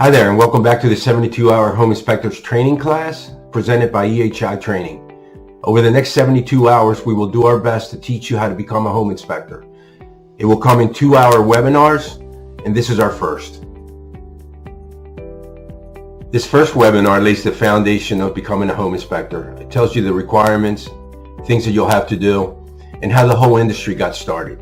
Hi there, and welcome back to the 72-hour Home Inspectors Training class presented by EHI Training. Over the next 72 hours, we will do our best to teach you how to become a home inspector. It will come in 2-hour webinars, and this is our first. This first webinar lays the foundation of becoming a home inspector. It tells you the requirements, things that you'll have to do, and how the whole industry got started.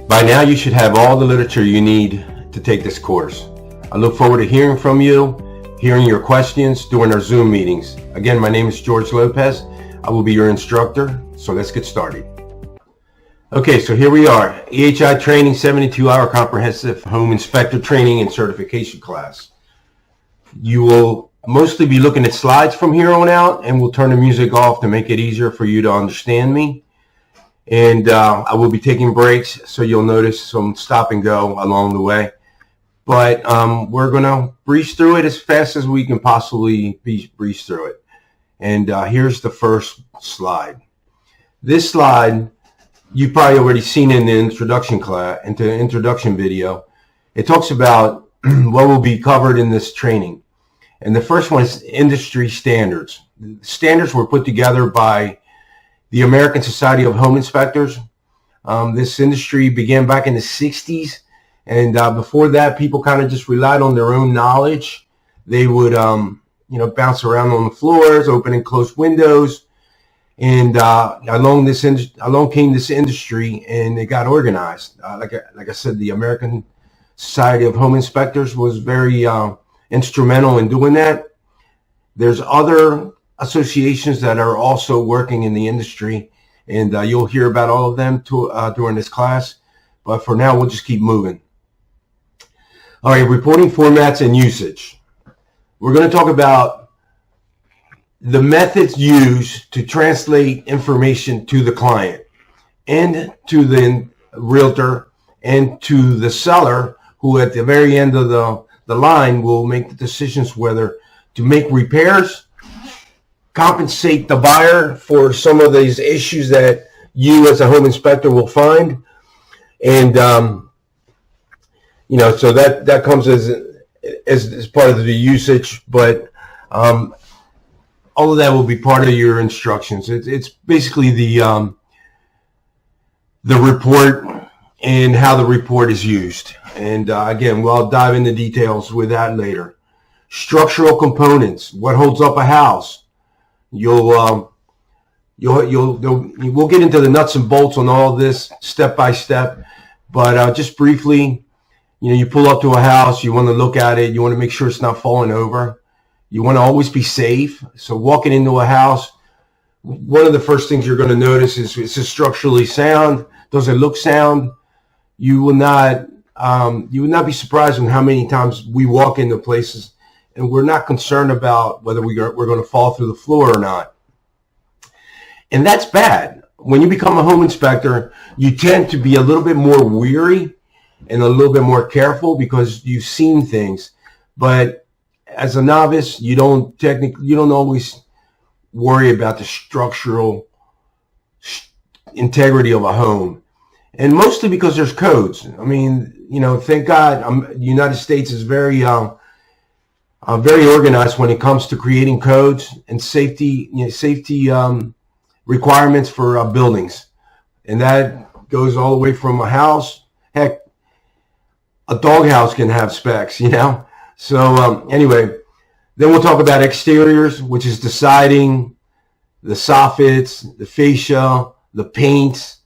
By now, you should have all the literature you need to take this course. I look forward to hearing from you, hearing your questions during our Zoom meetings. Again, my name is George Lopez. I will be your instructor, so let's get started. Okay, so here we are, EHI Training 72-hour Comprehensive Home Inspector Training and Certification class. You will mostly be looking at slides from here on out, and we'll turn the music off to make it easier for you to understand me. And I will be taking breaks, so you'll notice some stop and go along the way. But we're going to breeze through it as fast as we can possibly breeze through it. And here's the first slide. This slide, you've probably already seen in the introduction class, into the introduction video. It talks about what will be covered in this training. And the first one is industry standards. Standards were put together by the American Society of Home Inspectors. This industry began back in the 60s, and before that, people kind of just relied on their own knowledge. They would, bounce around on the floors, open and close windows, and along came this industry, and it got organized. Like I said, the American Society of Home Inspectors was very instrumental in doing that. There's other associations that are also working in the industry, and you'll hear about all of them during this class. But for now, we'll just keep moving. All right, reporting formats and usage. We're going to talk about the methods used to translate information to the client and to the realtor and to the seller, who at the very end of the line will make the decisions whether to make repairs, compensate the buyer for some of these issues that you as a home inspector will find. And, so that comes as part of the usage, but all of that will be part of your instructions. It's basically the report and how the report is used. And again, we'll dive into details with that later. Structural components, what holds up a house. We'll get into the nuts and bolts on all this step by step, but just briefly, you pull up to a house, you want to look at it, you want to make sure it's not falling over. You want to always be safe. So walking into a house, one of the first things you're going to notice is it structurally sound. Does it look sound? You would not be surprised on how many times we walk into places and we're not concerned about whether we're going to fall through the floor or not. And that's bad. When you become a home inspector, you tend to be a little bit more weary and a little bit more careful because you've seen things. But as a novice, you don't always worry about the structural integrity of a home. And mostly because there's codes. I mean, thank God, the United States is very organized when it comes to creating codes and safety requirements for buildings. And that goes all the way from a house. Heck, a doghouse can have specs, So anyway, then we'll talk about exteriors, which is the siding, the soffits, the fascia, the paints.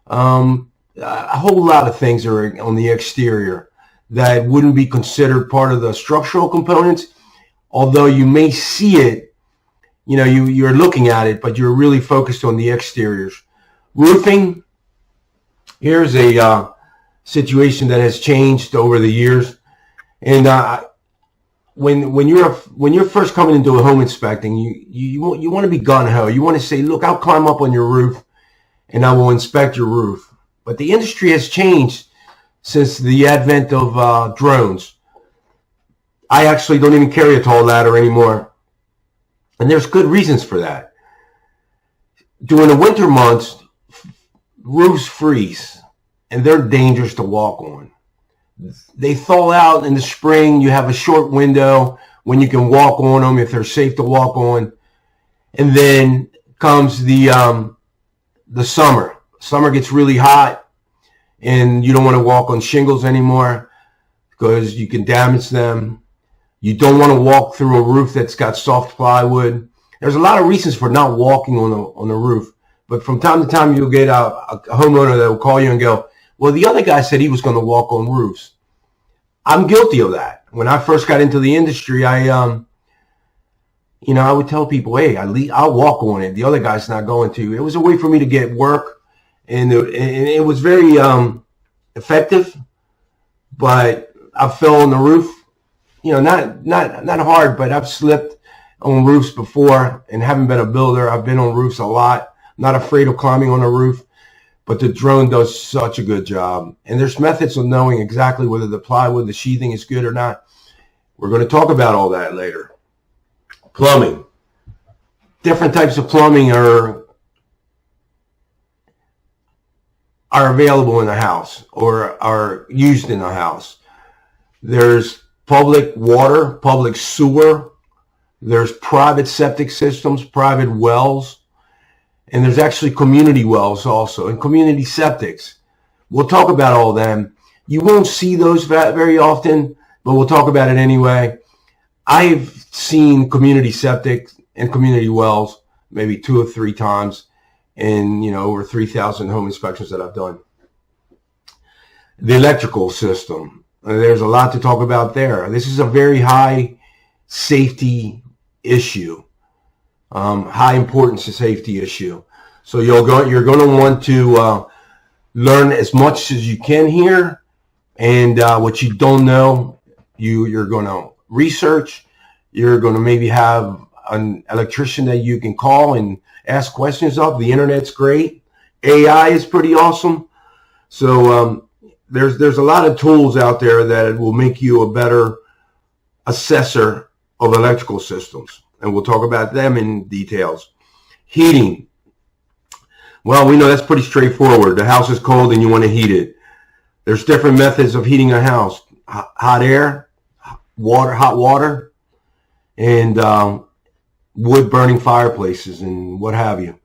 A whole lot of things are on the exterior that wouldn't be considered part of the structural components, although you may see it, you're looking at it, but you're really focused on the exteriors. Roofing, here's a situation that has changed over the years. And when you're first coming into a home inspecting, you want to be gung-ho. You want to say, look, I'll climb up on your roof and I will inspect your roof. But the industry has changed since the advent of drones. I actually don't even carry a tall ladder anymore. And there's good reasons for that. During the winter months, roofs freeze and they're dangerous to walk on. They thaw out in the spring. You have a short window when you can walk on them if they're safe to walk on. And then comes the summer. Summer gets really hot, and you don't want to walk on shingles anymore because you can damage them. You don't want to walk through a roof that's got soft plywood. There's a lot of reasons for not walking on the roof, but from time to time you'll get a homeowner that will call you and go, well, the other guy said he was going to walk on roofs. I'm guilty of that. When I first got into the industry, I would tell people, hey, I'll walk on it. The other guy's not going to. It was a way for me to get work, and it was very effective. But I fell on the roof, not hard, but I've slipped on roofs before, and haven't been a builder. I've been on roofs a lot. Not afraid of climbing on a roof, but the drone does such a good job. And there's methods of knowing exactly whether the plywood, the sheathing is good or not. We're going to talk about all that later. Plumbing. Different types of plumbing are available in a house or are used in a house. There's public water, public sewer. There's private septic systems, private wells, and there's actually community wells also, and community septics. We'll talk about all of them. You won't see those very often, but we'll talk about it anyway. I've seen community septic and community wells maybe 2 or 3 times in over 3,000 home inspections that I've done. The electrical system. There's a lot to talk about there. This is a very high safety issue, high importance to safety issue. So you're going to want to learn as much as you can here, and what you don't know, you're going to research. You're going to maybe have an electrician that you can call and ask questions of. The internet's great. AI is pretty awesome. So there's a lot of tools out there that will make you a better assessor of electrical systems, and we'll talk about them in details. Heating. Well, we know that's pretty straightforward. The house is cold and you want to heat it. There's different methods of heating a house. Hot air, hot water, and wood burning fireplaces and what have you.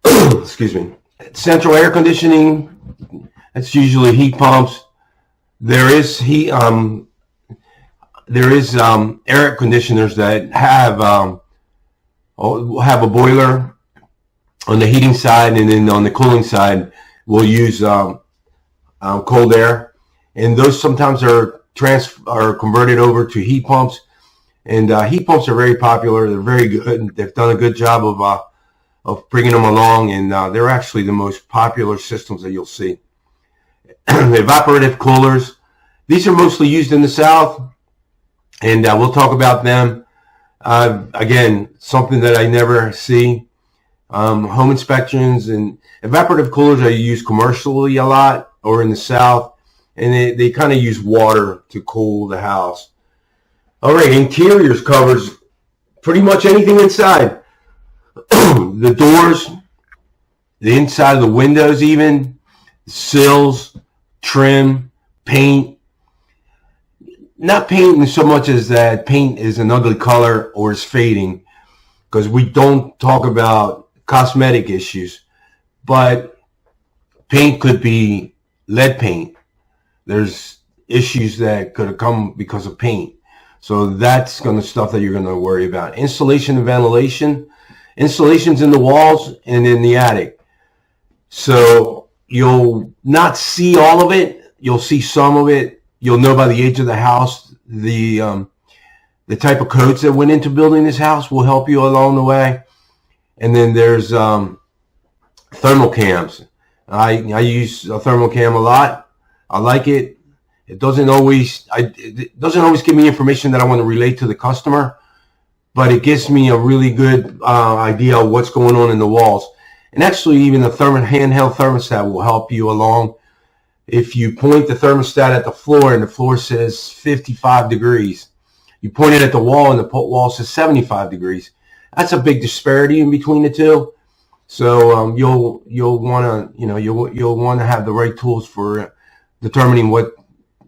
Excuse me. Central air conditioning, that's usually heat pumps. There is air conditioners that have a boiler on the heating side, and then on the cooling side we'll use cold air, and those sometimes are converted over to heat pumps, and heat pumps are very popular. They're very good. They've done a good job of bringing them along, and they're actually the most popular systems that you'll see. Evaporative coolers. These are mostly used in the South, and we'll talk about them. Again, something that I never see. Home inspections and evaporative coolers are used commercially a lot, or in the South, and they kind of use water to cool the house. All right, interiors covers pretty much anything inside. The doors, the inside of the windows even, sills, trim, paint. Not painting so much as that paint is an ugly color or is fading, because we don't talk about cosmetic issues, but paint could be lead paint. There's issues that could have come because of paint. So that's going to stuff that you're going to worry about. Insulation and ventilation. Insulation's in the walls and in the attic. So you'll not see all of it. You'll see some of it. You'll know by the age of the house. The type of codes that went into building this house will help you along the way. And then there's thermal cams. I use a thermal cam a lot. I like it. It doesn't always give me information that I want to relate to the customer, but it gives me a really good idea of what's going on in the walls. And actually, even the handheld thermostat will help you along. If you point the thermostat at the floor and the floor says 55 degrees, you point it at the wall and the wall says 75 degrees. That's a big disparity in between the two. So you'll want to have the right tools for determining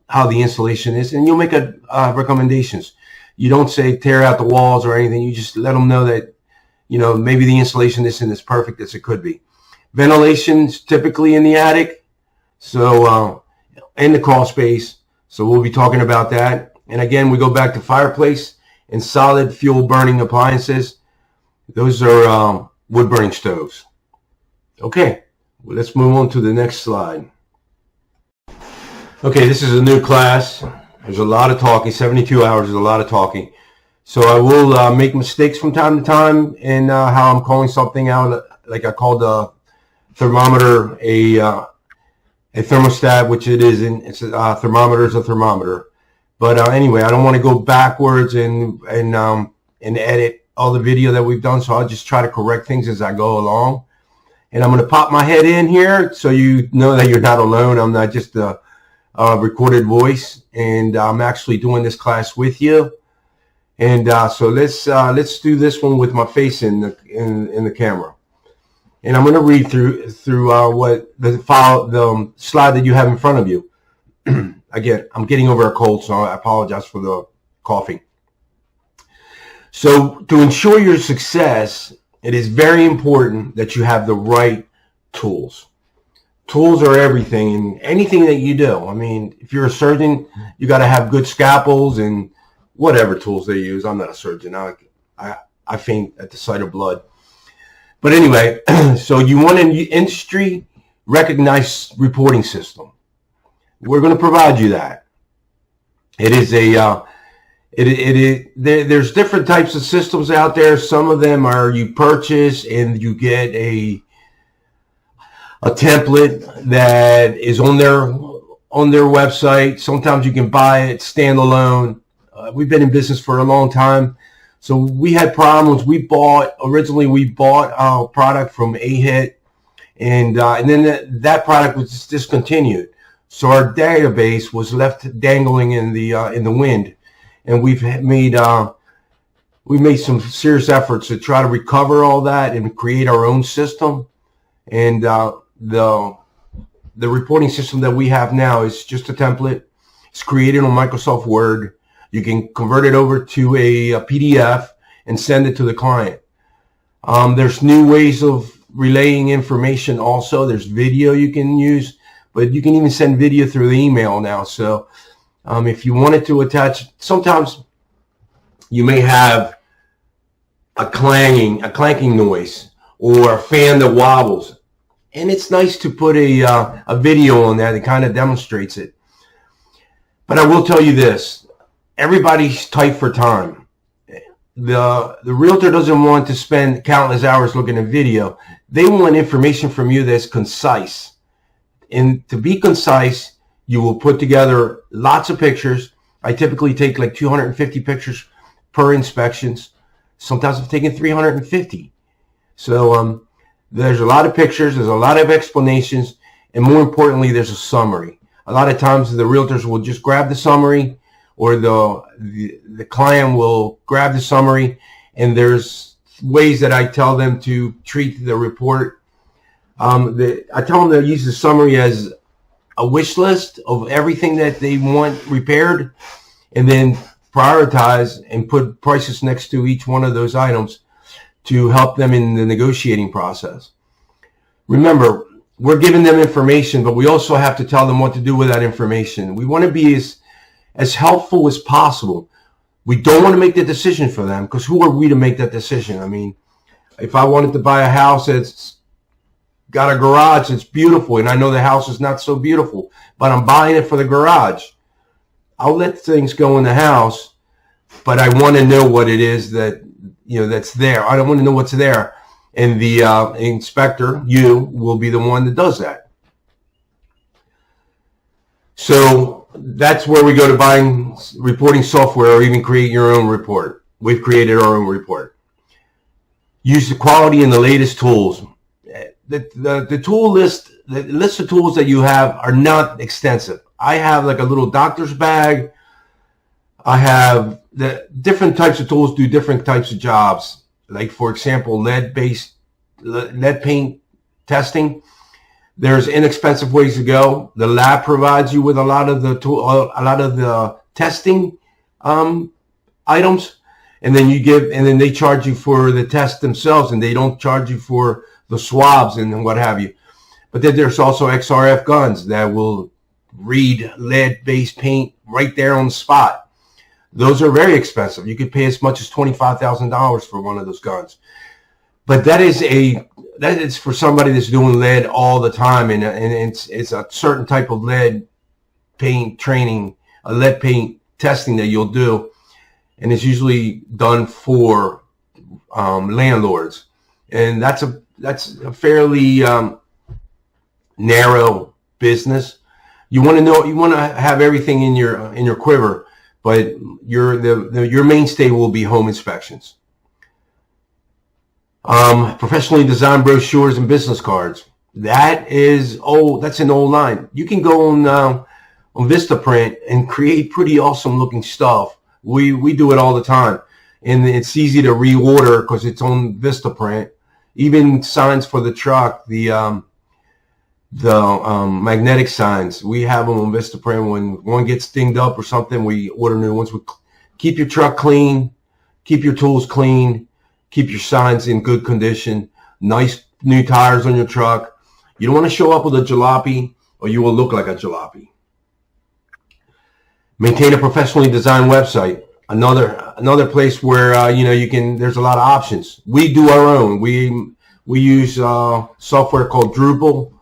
how the installation is, and you'll make recommendations. You don't say tear out the walls or anything. You just let them know that, maybe the installation isn't as perfect as it could be. Ventilation's typically in the attic, so in the crawl space. So we'll be talking about that. And again, we go back to fireplace and solid fuel burning appliances. Those are wood burning stoves. Okay, well, let's move on to the next slide. Okay, this is a new class. There's a lot of talking. 72 hours is a lot of talking. So I will make mistakes from time to time in how I'm calling something out. Like I called the thermometer a thermostat, which it isn't. It's a thermometer is a thermometer. But anyway, I don't want to go backwards and edit all the video that we've done. So I'll just try to correct things as I go along. And I'm going to pop my head in here so you know that you're not alone. I'm not just a recorded voice, and I'm actually doing this class with you. And so let's do this one with my face in the camera. And I'm going to read through what the slide that you have in front of you. Again, I'm getting over a cold, so I apologize for the coughing. So to ensure your success, it is very important that you have the right tools. Tools are everything in anything that you do. I mean, if you're a surgeon, you got to have good scalpels and whatever tools they use. I'm not a surgeon. I faint at the sight of blood. But anyway, so you want an industry recognized reporting system. We're going to provide you that. It is there's different types of systems out there. Some of them are you purchase and you get a template that is on their website. Sometimes you can buy it standalone. We've been in business for a long time, so we had problems. Originally we bought our product from A-Hit, and then that product was discontinued. So our database was left dangling in the wind, and we've made some serious efforts to try to recover all that and create our own system. And the reporting system that we have now is just a template. It's created on Microsoft Word. You can convert it over to a PDF and send it to the client. There's new ways of relaying information also. There's video you can use, but you can even send video through the email now. So if you wanted to attach, sometimes you may have a clanking noise or a fan that wobbles. And it's nice to put a video on that that kind of demonstrates it. But I will tell you this. Everybody's tight for time. The realtor doesn't want to spend countless hours looking at video. They want information from you that's concise. And to be concise, you will put together lots of pictures. I typically take like 250 pictures per inspections. Sometimes I've taken 350. So there's a lot of pictures, there's a lot of explanations, and more importantly, there's a summary. A lot of times the realtors will just grab the summary, or the client will grab the summary, and there's ways that I tell them to treat the report. I tell them to use the summary as a wish list of everything that they want repaired, and then prioritize and put prices next to each one of those items to help them in the negotiating process. Remember, we're giving them information, but we also have to tell them what to do with that information. We want to be as helpful as possible. We don't want to make the decision for them, because who are we to make that decision? I mean, if I wanted to buy a house that's got a garage that's beautiful, and I know the house is not so beautiful, but I'm buying it for the garage, I'll let things go in the house, but I want to know what it is that's there. I don't want to know what's there. And the inspector, you, will be the one that does that. So that's where we go to buying reporting software, or even create your own report. We've created our own report. Use the quality and the latest tools. The tool list, the list of tools that you have are not extensive. I have like a little doctor's bag. I have the different types of tools do different types of jobs. Like, for example, lead paint testing. There's inexpensive ways to go. The lab provides you with a lot of the testing items, and then they charge you for the tests themselves, and they don't charge you for the swabs and what have you. But then there's also XRF guns that will read lead-based paint right there on the spot. Those are very expensive. You could pay as much as $25,000 for one of those guns. But that is for somebody that's doing lead all the time, and it's a certain type of lead paint training, a lead paint testing that you'll do, and it's usually done for landlords, and that's a fairly narrow business. You want to have everything in your quiver, but your mainstay will be home inspections. Professionally designed brochures and business cards. That's an old line. You can go on Vistaprint and create pretty awesome looking stuff. We do it all the time, and it's easy to reorder because it's on Vistaprint. Even signs for the truck, the magnetic signs, we have them on Vistaprint. When one gets dinged up or something, we order new ones. Keep your truck clean, keep your tools clean, keep your signs in good condition, nice new tires on your truck. You don't want to show up with a jalopy, or you will look like a jalopy. Maintain a professionally designed website. Another place where there's a lot of options. We do our own. We use software called Drupal.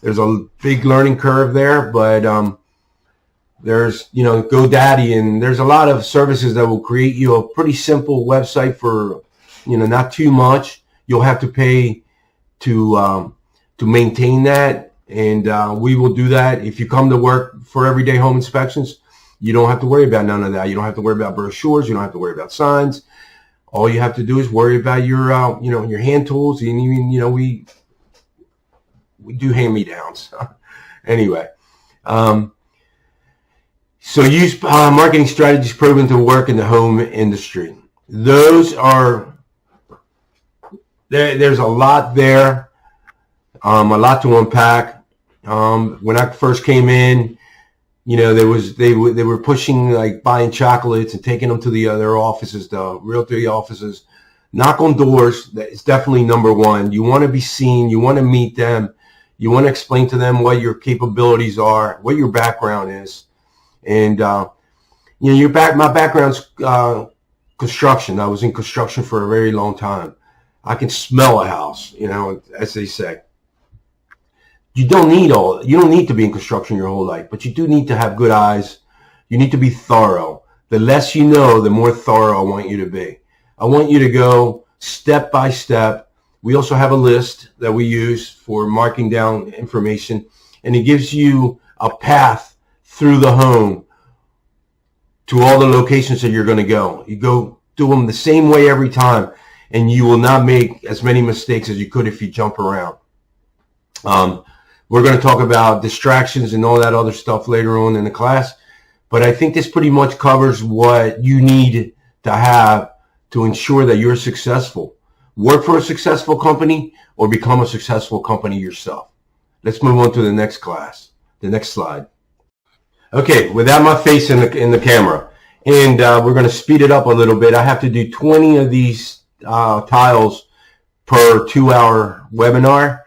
There's a big learning curve there, but there's GoDaddy, and there's a lot of services that will create you a pretty simple website for not too much. You'll have to pay to maintain that, and we will do that. If you come to work for everyday home inspections, you don't have to worry about none of that. You don't have to worry about brochures. You don't have to worry about signs. All you have to do is worry about your your hand tools, and even we do hand-me-downs. Anyway, so use marketing strategies proven to work in the home industry. There's a lot there, a lot to unpack. When I first came in, they were pushing like buying chocolates and taking them to their offices, the realty offices. Knock on doors. It's definitely number one. You want to be seen. You want to meet them. You want to explain to them what your capabilities are, what your background is, and my background's construction. I was in construction for a very long time. I can smell a house, as they say. You don't need to be in construction your whole life, but you do need to have good eyes. You need to be thorough. The less you know, the more thorough I want you to be. I want you to go step by step. We also have a list that we use for marking down information, and it gives you a path through the home to all the locations that you're going to go. You go do them the same way every time, and you will not make as many mistakes as you could if you jump around. We're going to talk about distractions and all that other stuff later on in the class, but I think this pretty much covers what you need to have to ensure that you're successful. Work for a successful company or become a successful company yourself. Let's move on to the next class, the next slide. Okay, without my face in the camera, and we're going to speed it up a little bit. I have to do 20 of these tiles per 2-hour webinar.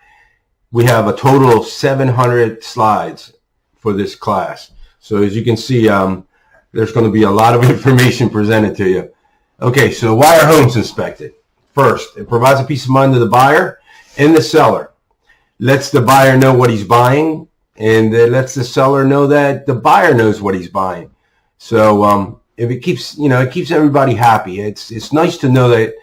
We have a total of 700 slides for this class. So as you can see, there's going to be a lot of information presented to you. Okay, so why are homes inspected? First, it provides a peace of mind to the buyer and the seller. Lets the buyer know what he's buying, and it lets the seller know that the buyer knows what he's buying. So if it keeps everybody happy. It's nice to know that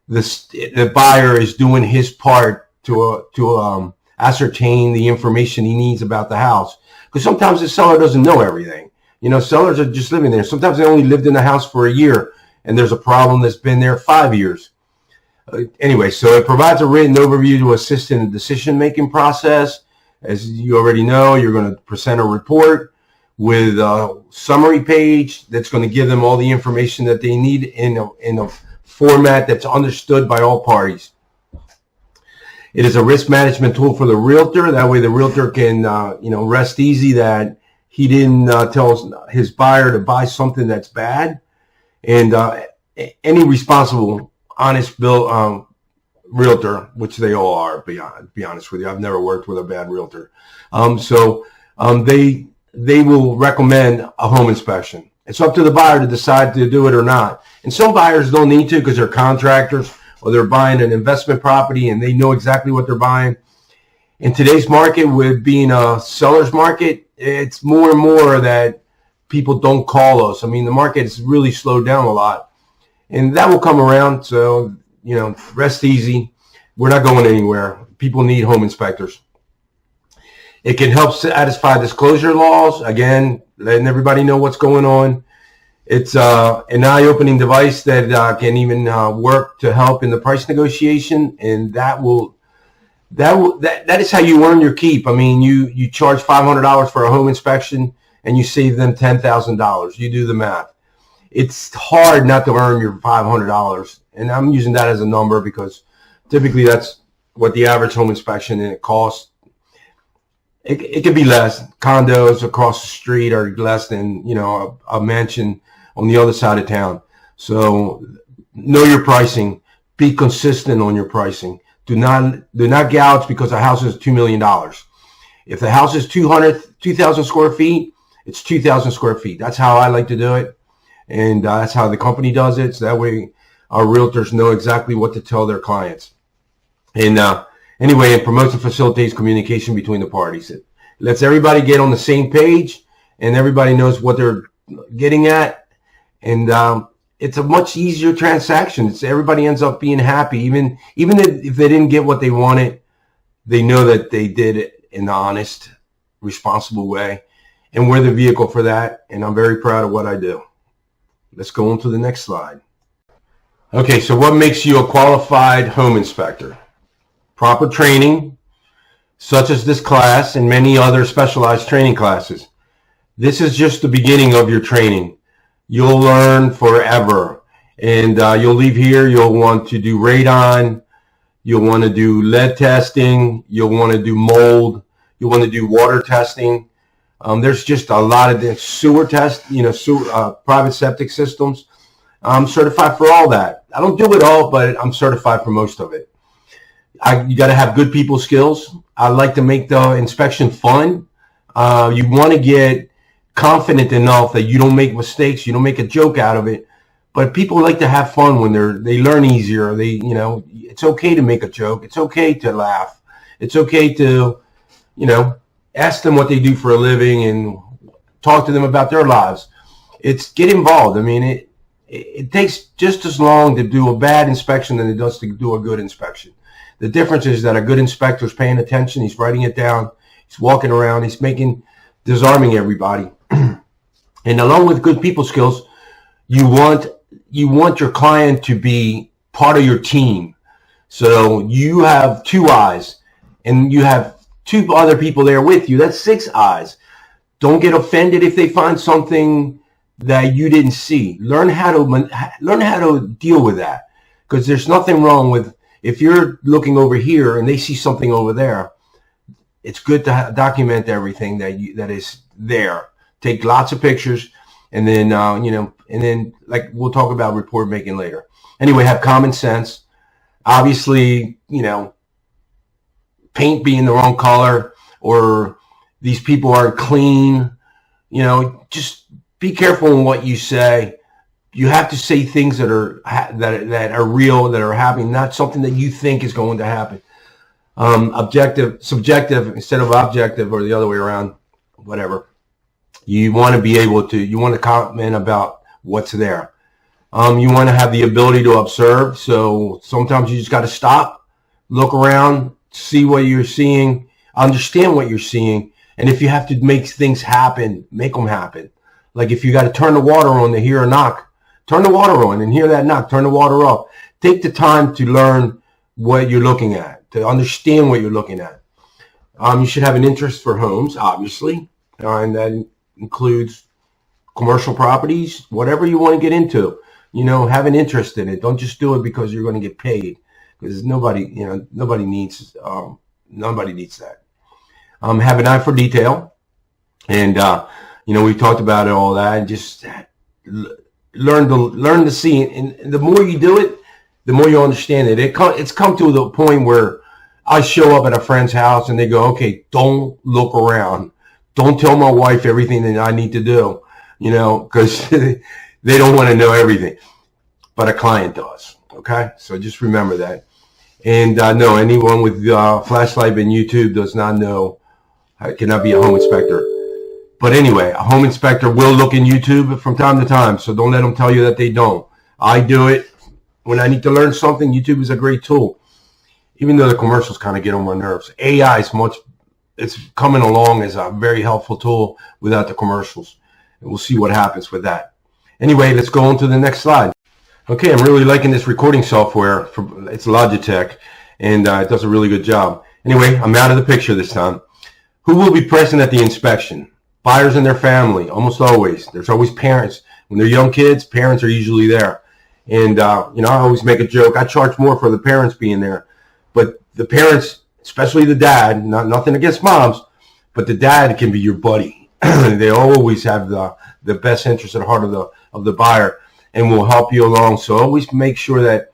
the buyer is doing his part to ascertain the information he needs about the house. Because sometimes the seller doesn't know everything. Sellers are just living there. Sometimes they only lived in the house for a year, and there's a problem that's been there 5 years. Anyway, so it provides a written overview to assist in the decision-making process. As you already know, you're going to present a report with a summary page that's going to give them all the information that they need in a format that's understood by all parties. It is a risk management tool for the realtor. That way the realtor can, rest easy that he didn't tell his buyer to buy something that's bad. And any responsible, honest realtor, which they all are, be honest with you. I've never worked with a bad realtor. They will recommend a home inspection. It's up to the buyer to decide to do it or not. And some buyers don't need to because they're contractors or they're buying an investment property and they know exactly what they're buying. In today's market, with being a seller's market, it's more and more that people don't call us. I mean, the market has really slowed down a lot, and that will come around. So, rest easy. We're not going anywhere. People need home inspectors. It can help satisfy disclosure laws. Again, letting everybody know what's going on. It's an eye-opening device that can even work to help in the price negotiation, and that is how you earn your keep. I mean, you charge $500 for a home inspection, and you save them $10,000. You do the math. It's hard not to earn your $500, and I'm using that as a number because typically that's what the average home inspection and it costs. It could be less. Condos across the street are less than a mansion on the other side of town. So know your pricing. Be consistent on your pricing. Do not gouge because a house is $2 million. If the house is 2,000 square feet, it's 2,000 square feet. That's how I like to do it, and that's how the company does it. So that way, our realtors know exactly what to tell their clients. And anyway, it promotes and facilitates communication between the parties. It lets everybody get on the same page, and everybody knows what they're getting at. And it's a much easier transaction. Everybody ends up being happy, even if they didn't get what they wanted. They know that they did it in an honest, responsible way, and we're the vehicle for that. And I'm very proud of what I do. Let's go on to the next slide. Okay, so what makes you a qualified home inspector? Proper training, such as this class and many other specialized training classes. This is just the beginning of your training. You'll learn forever, and you'll leave here. You'll want to do radon. You'll want to do lead testing. You'll want to do mold. You'll want to do water testing. There's just a lot of the sewer tests, private septic systems. I'm certified for all that. I don't do it all, but I'm certified for most of it. You got to have good people skills. I like to make the inspection fun. You want to get confident enough that you don't make mistakes, you don't make a joke out of it. But people like to have fun when they learn easier. It's okay to make a joke. It's okay to laugh. It's okay to, ask them what they do for a living and talk to them about their lives. Get involved. I mean, it takes just as long to do a bad inspection than it does to do a good inspection. The difference is that a good inspector is paying attention. He's writing it down. He's walking around. He's disarming everybody. And along with good people skills, you want your client to be part of your team. So you have 2 eyes and you have 2 other people there with you. That's 6 eyes. Don't get offended if they find something that you didn't see. Learn how to deal with that, because there's nothing wrong with if you're looking over here and they see something over there. It's good to document everything that is there. Take lots of pictures, and then like we'll talk about report making later. Anyway, have common sense. Obviously, paint being the wrong color or these people aren't clean. Just be careful in what you say. You have to say things that are real, that are happening, not something that you think is going to happen. Subjective instead of objective, or the other way around, whatever. You want to comment about what's there. You want to have the ability to observe. So sometimes you just got to stop, look around, see what you're seeing, understand what you're seeing. And if you have to make things happen, make them happen. Like if you got to turn the water on to hear a knock, turn the water on and hear that knock, turn the water off. Take the time to learn what you're looking at, to understand what you're looking at. You should have an interest for homes, obviously, and that includes commercial properties, whatever you want to get into. Have an interest in it. Don't just do it because you're going to get paid. because nobody needs that. Have an eye for detail, and we talked about it, all that, and just learn to see it. And the more you do it, the more you understand it. It's come to the point where I show up at a friend's house and they go, okay, don't look around. Don't tell my wife everything that I need to do, because they don't want to know everything. But a client does, okay? So just remember that. And no, anyone with flashlight and YouTube does not know, cannot be a home inspector. But anyway, a home inspector will look in YouTube from time to time, so don't let them tell you that they don't. I do it. When I need to learn something, YouTube is a great tool. Even though the commercials kind of get on my nerves. AI is it's coming along as a very helpful tool without the commercials. And we'll see what happens with that. Anyway, let's go on to the next slide. Okay, I'm really liking this recording software. It's Logitech, and it does a really good job. Anyway, I'm out of the picture this time. Who will be present at the inspection? Buyers and their family, almost always. There's always parents. When they're young kids, parents are usually there. And, I always make a joke. I charge more for the parents being there. But the parents, especially the dad, nothing against moms, but the dad can be your buddy. They always have the best interest at heart of the buyer and will help you along. So always make sure that,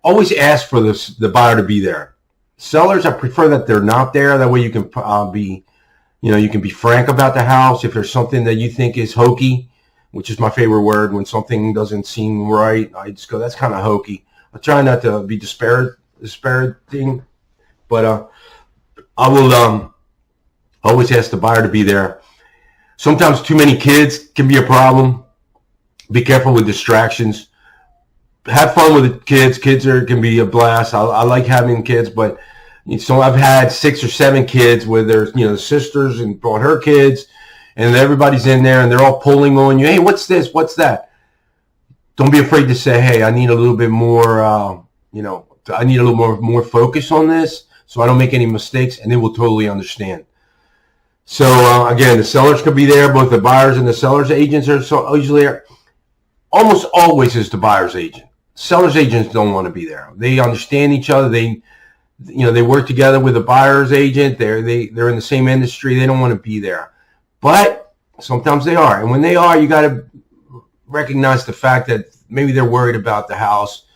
always ask for the buyer to be there. Sellers, I prefer that they're not there. That way you can you can be frank about the house. If there's something that you think is hokey, which is my favorite word, when something doesn't seem right, I just go, that's kind of hokey. I try not to be disparaging, but I will always ask the buyer to be there. Sometimes too many kids can be a problem. Be careful with distractions. Have fun with the kids. Kids can be a blast. I like having kids, but so I've had 6 or 7 kids where there's sisters and brought her kids, and everybody's in there and they're all pulling on you. Hey, what's this? What's that? Don't be afraid to say, hey, I need a little bit more, I need a little more focus on this so I don't make any mistakes, and they will totally understand. So again, the sellers could be there. Both the buyers and the sellers agents are usually there. Almost always is the buyer's agent. Sellers agents don't want to be there. They understand each other. They work together with the buyer's agent. They're in the same industry. They don't want to be there. But sometimes they are. And when they are, you got to recognize the fact that maybe they're worried about the house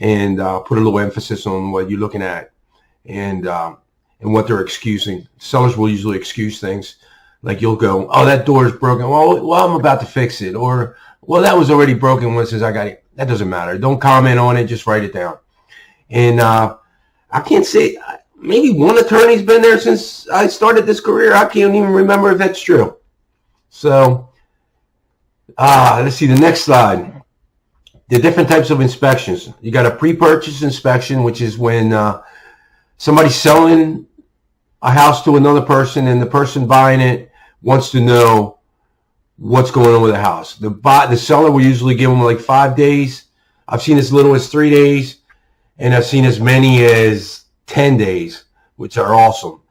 and put a little emphasis on what you're looking at and what they're excusing. Sellers will usually excuse things. Like you'll go, oh, that door is broken. Well, I'm about to fix it. Or, well, that was already broken once I got it. That doesn't matter. Don't comment on it. Just write it down. And I can't say, maybe one attorney's been there since I started this career. I can't even remember if that's true. So, let's see the next slide. The different types of inspections. You got a pre-purchase inspection, which is when somebody's selling a house to another person and the person buying it wants to know what's going on with the house. The seller will usually give them like 5 days. I've seen as little as 3 days, and I've seen as many as 10 days, which are awesome.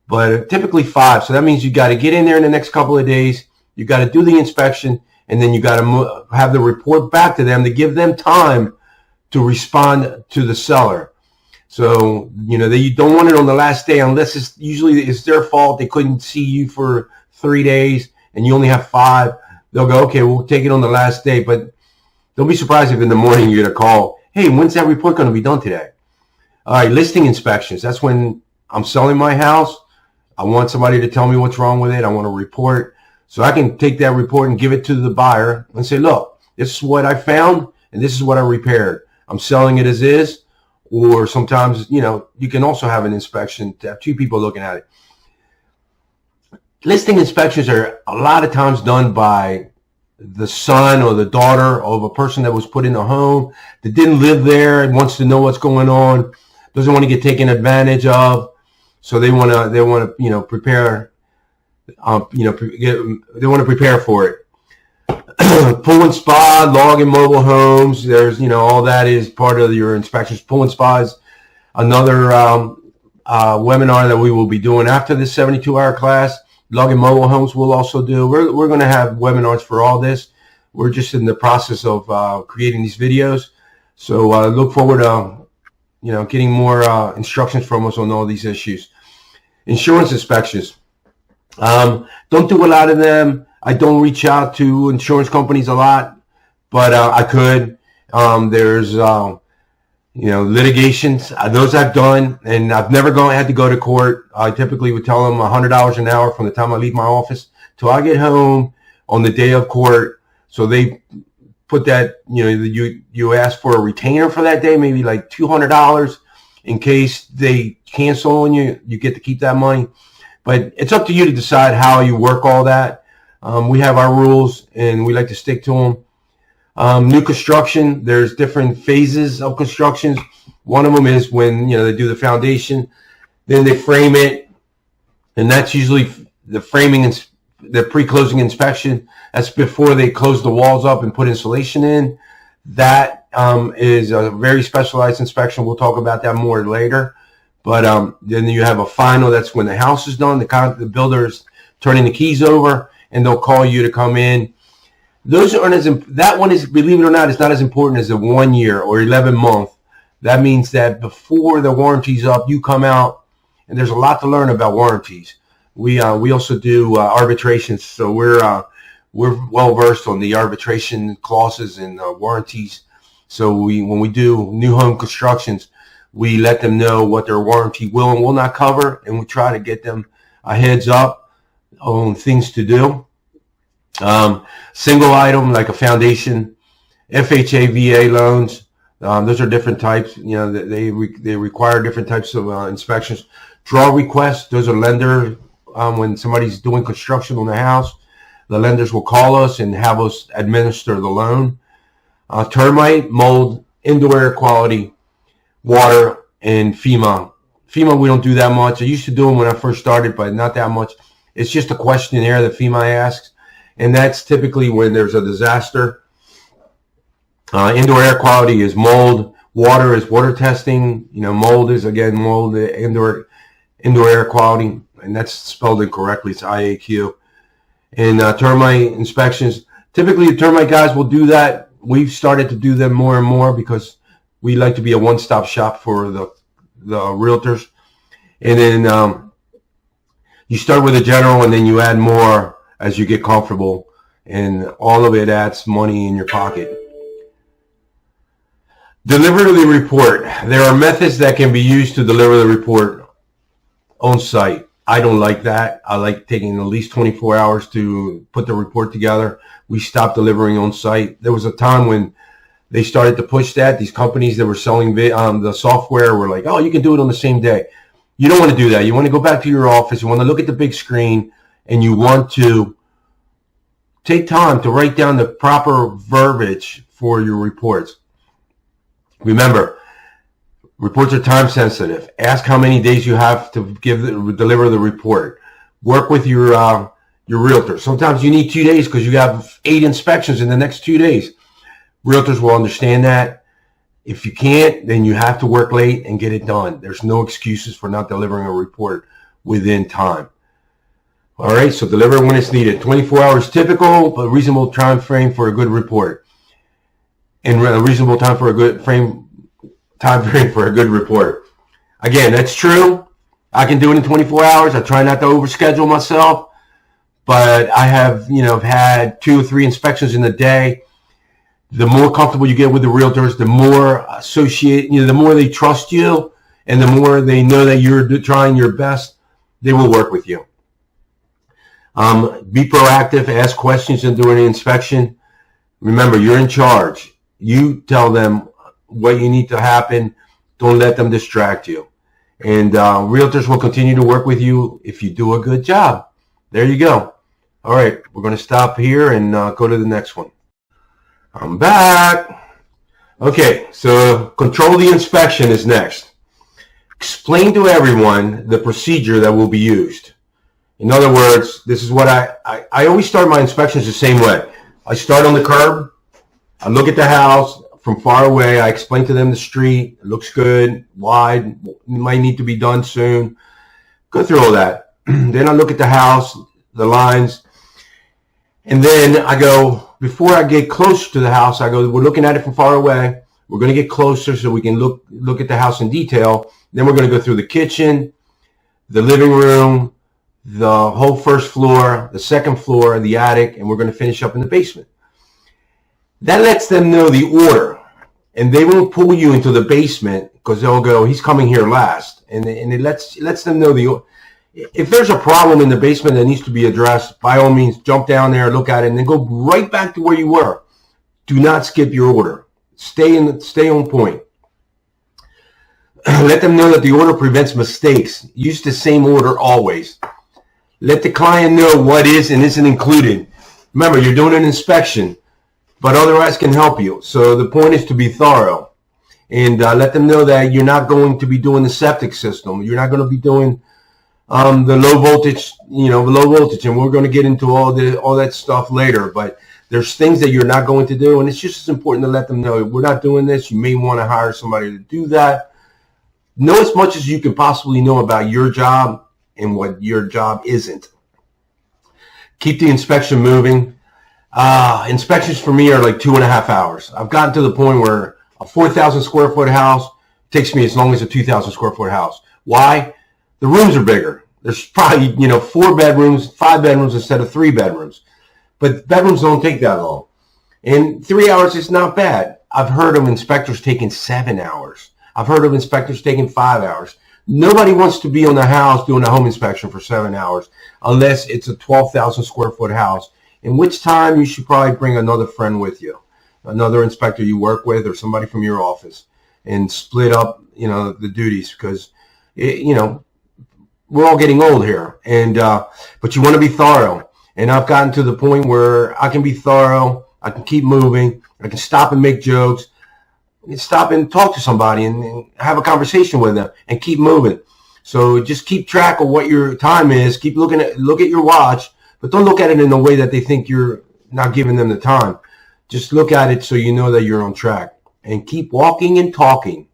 But typically 5. So that means you got to get in there in the next couple of days. You got to do the inspection, and then you got to have the report back to them to give them time to respond to the seller. So, you don't want it on the last day unless it's their fault. They couldn't see you for 3 days and you only have 5. They'll go, okay, we'll take it on the last day. But don't be surprised if in the morning you get a call. Hey, when's that report going to be done today? All right, listing inspections. That's when I'm selling my house. I want somebody to tell me what's wrong with it. I want a report. So I can take that report and give it to the buyer and say, look, this is what I found and this is what I repaired. I'm selling it as is. Or sometimes, you can also have an inspection to have 2 people looking at it. Listing inspections are a lot of times done by the son or the daughter of a person that was put in a home that didn't live there and wants to know what's going on, doesn't want to get taken advantage of. So they want to prepare, they want to prepare for it. Pool and spa, log and mobile homes. There's, all that is part of your inspections. Pool and spa is another webinar that we will be doing after this 72-hour class. Log and mobile homes we'll also do. We're going to have webinars for all this. We're just in the process of creating these videos. So look forward to getting more instructions from us on all these issues. Insurance inspections. Don't do a lot of them. I don't reach out to insurance companies a lot, but I could. There's litigations. Those I've done, and I've never had to go to court. I typically would tell them $100 an hour from the time I leave my office till I get home on the day of court. So they put that, you ask for a retainer for that day, maybe like $200 in case they cancel on you. You get to keep that money. But it's up to you to decide how you work all that. We have our rules, and we like to stick to them. New construction, there's different phases of constructions. One of them is when they do the foundation, then they frame it, and that's usually the framing and the pre-closing inspection. That's before they close the walls up and put insulation in. That is a very specialized inspection. We'll talk about that more later. But then you have a final. That's when the house is done. The builder's turning the keys over, and they'll call you to come in. Those aren't that one is, believe it or not, it's not as important as a 1 year or 11 month. That means that before the warranty's up, you come out, and there's a lot to learn about warranties. We also do arbitrations, so we're well versed on the arbitration clauses and warranties. So when we do new home constructions, we let them know what their warranty will and will not cover, and we try to get them a heads up on things to do. Single item like a foundation, FHA, VA loans. Those are different types. They require different types of inspections. Draw requests. Those are lender. When somebody's doing construction on the house, the lenders will call us and have us administer the loan. Termite, mold, indoor air quality, water, and FEMA. FEMA, we don't do that much. I used to do them when I first started, but not that much. It's just a questionnaire that FEMA asks, and that's typically when there's a disaster. Indoor air quality is mold. Water is water testing. Mold is, again, mold, indoor air quality, and that's spelled incorrectly. It's IAQ. And termite inspections. Typically, the termite guys will do that. We've started to do them more and more because we like to be a one-stop shop for the realtors. And then you start with a general, and then you add more as you get comfortable, and all of it adds money in your pocket. Deliver the report. There are methods that can be used to deliver the report on site. I don't like that. I like taking at least 24 hours to put the report together. We stopped delivering on site. There was a time when they started to push that. These companies that were selling the software were like, oh, you can do it on the same day. You don't want to do that. You want to go back to your office. You want to look at the big screen, and you want to take time to write down the proper verbiage for your reports. Remember, reports are time sensitive. Ask how many days you have to deliver the report. Work with your realtor. Sometimes you need 2 days because you have 8 inspections in the next 2 days. Realtors will understand that. If you can't, then you have to work late and get it done. There's no excuses for not delivering a report within time. All right, so deliver when it's needed. 24 hours typical, but reasonable time frame for a good report. And a reasonable time for a good time frame for a good report. Again, that's true. I can do it in 24 hours. I try not to overschedule myself, but I have, had 2 or 3 inspections in a day. The more comfortable you get with the realtors, the more the more they trust you, and the more they know that you're trying your best, they will work with you. Be proactive. Ask questions during the inspection. Remember, you're in charge. You tell them what you need to happen. Don't let them distract you. And realtors will continue to work with you if you do a good job. There you go. All right, we're going to stop here and go to the next one. I'm back. Okay, so control the inspection is next. Explain to everyone the procedure that will be used. In other words, this is what I always start my inspections the same way. I start on the curb. I look at the house from far away. I explain to them the street. It looks good, wide, might need to be done soon. Go through all that. Then I look at the house, the lines, and then I go, before I get close to the house, I go, we're looking at it from far away. We're going to get closer so we can look at the house in detail. Then we're going to go through the kitchen, the living room, the whole first floor, the second floor, the attic, and we're going to finish up in the basement. That lets them know the order, and they won't pull you into the basement because they'll go, he's coming here last, and it lets them know if there's a problem in the basement that needs to be addressed, by all means, jump down there, look at it, and then go right back to where you were. Do not skip your order. Stay on point. Let them know that the order prevents mistakes. Use the same order always. Let the client know what is and isn't included. Remember, you're doing an inspection, but otherwise can help you. So the point is to be thorough. And let them know that you're not going to be doing the septic system. You're not going to be doing the low voltage, and we're going to get into all that stuff later. But there's things that you're not going to do, and it's just as important to let them know we're not doing this. You may want to hire somebody to do that. Know as much as you can possibly know about your job and what your job isn't. Keep the inspection moving. Inspections for me are like 2.5 hours. I've gotten to the point where a 4,000 square foot house takes me as long as a 2,000 square foot house. Why? The rooms are bigger. There's probably, 4 bedrooms, 5 bedrooms instead of 3 bedrooms. But bedrooms don't take that long. And 3 hours is not bad. I've heard of inspectors taking 7 hours. I've heard of inspectors taking 5 hours. Nobody wants to be on the house doing a home inspection for 7 hours unless it's a 12,000 square foot house, in which time you should probably bring another friend with you, another inspector you work with or somebody from your office, and split up, the duties, because, we're all getting old here. And but you want to be thorough. And I've gotten to the point where I can be thorough. I can keep moving. I can stop and make jokes. Stop and talk to somebody and have a conversation with them and keep moving. So just keep track of what your time is. Look at your watch, but don't look at it in a way that they think you're not giving them the time. Just look at it so you know that you're on track, and keep walking and talking.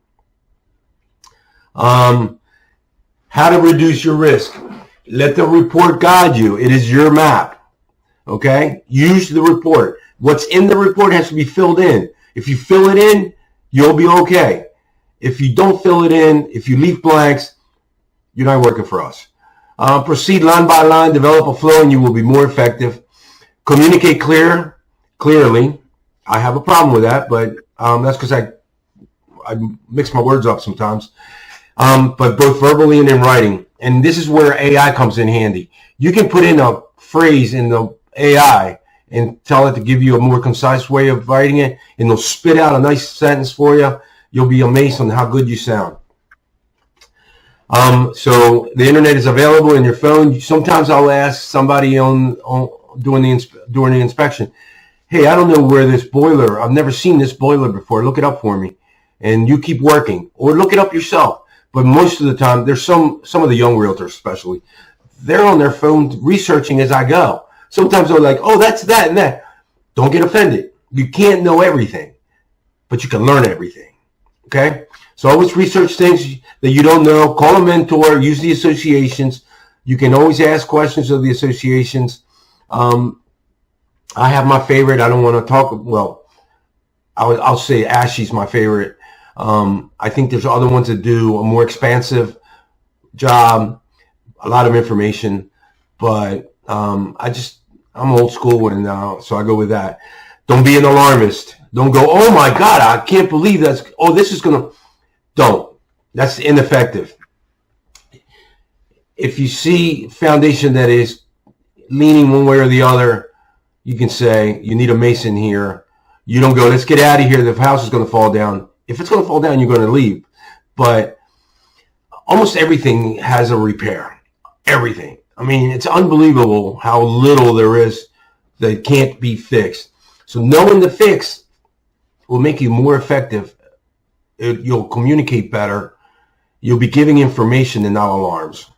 How to reduce your risk. Let the report guide you. It is your map. Okay? Use the report. What's in the report has to be filled in. If you fill it in, you'll be okay. If you don't fill it in, if you leave blanks, you're not working for us. Proceed line by line, develop a flow, and you will be more effective. Communicate clearly. I have a problem with that, but that's because I mix my words up sometimes. But both verbally and in writing. And this is where AI comes in handy. You can put in a phrase in the AI and tell it to give you a more concise way of writing it, and they'll spit out a nice sentence for you. You'll be amazed on how good you sound. So the internet is available in your phone. Sometimes I'll ask somebody during the inspection, hey, I don't know where this boiler, I've never seen this boiler before. Look it up for me. And you keep working, or look it up yourself. But most of the time, there's some of the young realtors especially, they're on their phone researching as I go. Sometimes they're like, oh, that's that and that. Don't get offended. You can't know everything, but you can learn everything. Okay? So always research things that you don't know. Call a mentor. Use the associations. You can always ask questions of the associations. I have my favorite. I don't want to talk. Well, I'll say ASHI's my favorite. I think there's other ones that do a more expansive job, a lot of information, but I'm old school, and so I go with that. Don't be an alarmist. Don't go, oh my God, I can't believe this is going to, don't. That's ineffective. If you see foundation that is leaning one way or the other, you can say, you need a mason here. You don't go, let's get out of here, the house is going to fall down. If it's going to fall down, you're going to leave. But almost everything has a repair. Everything. I mean, it's unbelievable how little there is that can't be fixed. So knowing the fix will make you more effective. You'll communicate better. You'll be giving information and not alarms.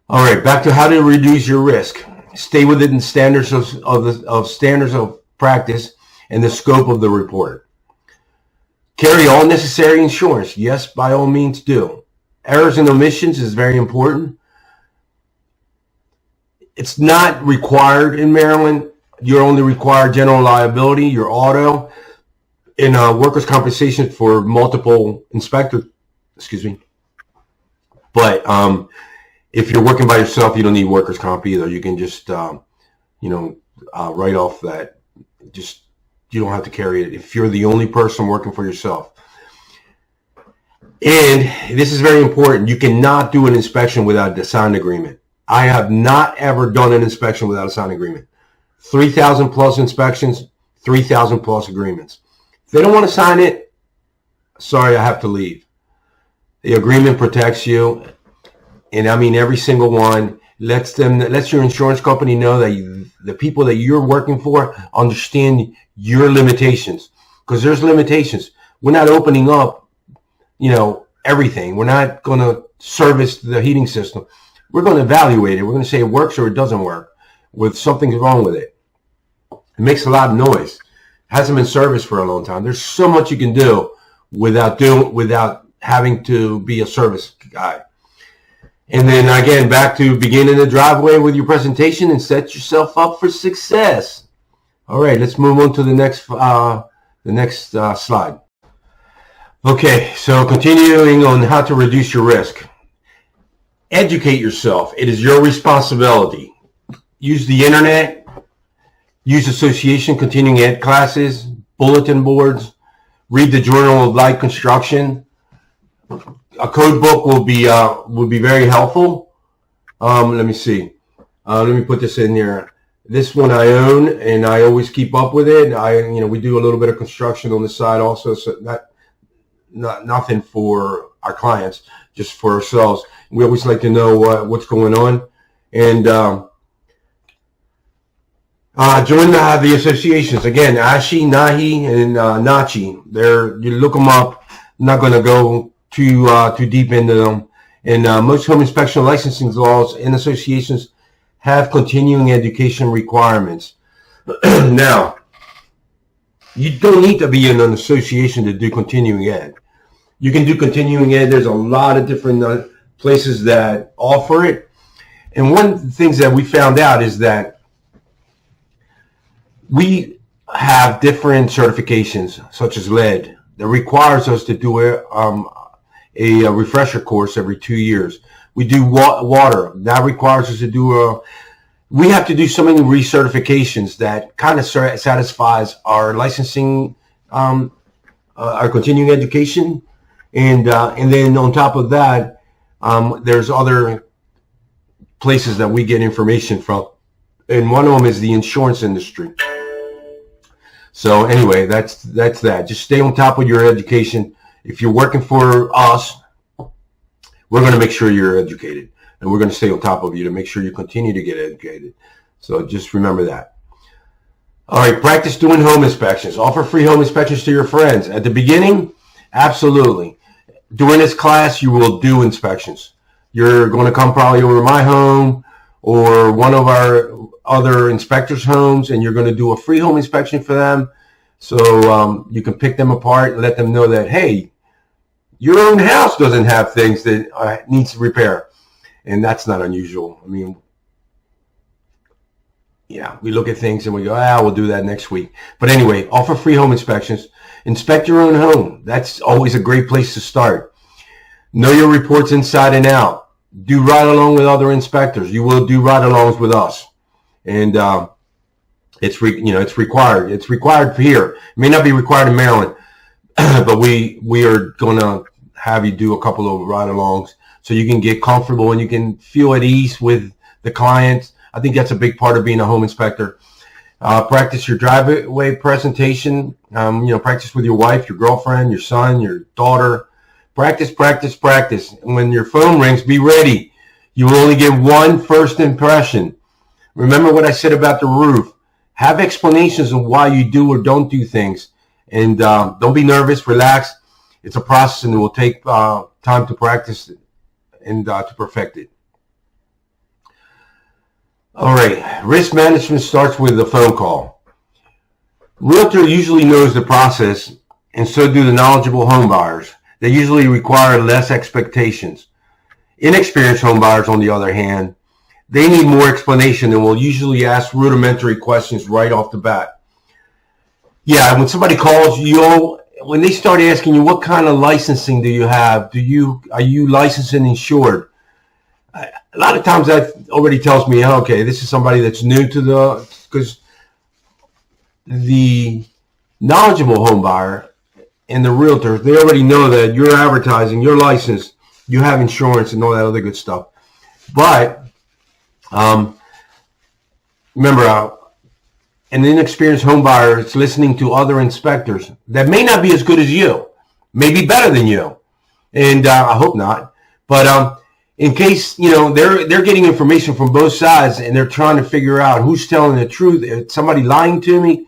All right, back to how to reduce your risk. Stay within standards of standards of practice and the scope of the report. Carry all necessary insurance. Yes, by all means do. Errors and omissions is very important. It's not required in Maryland. You're only required general liability, your auto, in workers' compensation for multiple inspectors. Excuse me. But if you're working by yourself, you don't need workers' comp either. You can just write off that. Just you don't have to carry it if you're the only person working for yourself. And this is very important. You cannot do an inspection without a signed agreement. I have not ever done an inspection without a signed agreement. 3,000 plus inspections, 3,000 plus agreements. If they don't want to sign it, sorry, I have to leave. The agreement protects you, and I mean every single one. Lets your insurance company know that the people that you're working for understand your limitations, because there's limitations. We're not opening up, everything. We're not going to service the heating system. We're going to evaluate it. We're going to say it works or it doesn't work. With something's wrong with it. It makes a lot of noise. It hasn't been serviced for a long time. There's so much you can do without having to be a service guy. And then again, back to begin in the driveway with your presentation and set yourself up for success. All right, let's move on to the next slide. Okay, so continuing on how to reduce your risk. Educate yourself. It is your responsibility. Use the internet. Use association continuing ed classes, bulletin boards. Read the Journal of Light Construction. A code book will be very helpful. Let me see. Let me put this in here. This one I own, and I always keep up with it. We do a little bit of construction on the side also, so nothing for our clients, just for ourselves. We always like to know what's going on, and join the associations. Again, ASHI, NAHI, and NACHI. You look them up. I'm not going to go too deep into them. And most home inspection licensing laws and associations have continuing education requirements. Now, you don't need to be in an association to do continuing ed. You can do continuing ed. There's a lot of different places that offer it. And one of the things that we found out is that we have different certifications, such as lead, that requires us to do a refresher course every 2 years. We do water. That requires us to do we have to do so many recertifications that kind of satisfies our licensing, our continuing education. And then on top of that, there's other places that we get information from. And one of them is the insurance industry. So anyway, that's that. Just stay on top of your education. If you're working for us, we're going to make sure you're educated, and we're going to stay on top of you to make sure you continue to get educated. So just remember that. All right, practice doing home inspections. Offer free home inspections to your friends. At the beginning, absolutely. During this class, you will do inspections. You're going to come probably over to my home or one of our other inspectors' homes, and you're going to do a free home inspection for them. So you can pick them apart and let them know that, hey, your own house doesn't have things that needs repair. And that's not unusual. I mean, yeah, we look at things and we go, we'll do that next week. But anyway, offer free home inspections. Inspect your own home. That's always a great place to start. Know your reports inside and out. Do ride-along with other inspectors. You will do ride-alongs with us. And it's required. It's required here. It may not be required in Maryland, but we are going to have you do a couple of ride-alongs so you can get comfortable and you can feel at ease with the clients. I think that's a big part of being a home inspector. Practice your driveway presentation. Practice with your wife, your girlfriend, your son, your daughter. Practice, practice, practice. And when your phone rings, be ready. You will only get one first impression. Remember what I said about the roof. Have explanations of why you do or don't do things. And don't be nervous. Relax. It's a process, and it will take time to practice and to perfect it. All right. Risk management starts with a phone call. Realtor usually knows the process, and so do the knowledgeable home buyers. They usually require less expectations. Inexperienced home buyers, on the other hand, they need more explanation and will usually ask rudimentary questions right off the bat. Yeah, when somebody calls you, when they start asking you what kind of licensing do you have, are you licensed and insured? A lot of times that already tells me, okay, this is somebody that's new to because the knowledgeable home buyer and the realtor, they already know that you're advertising, you're licensed, you have insurance and all that other good stuff. But remember, an inexperienced home buyer is listening to other inspectors that may not be as good as you, may be better than you, and I hope not. But in case they're getting information from both sides and they're trying to figure out who's telling the truth. Is somebody lying to me?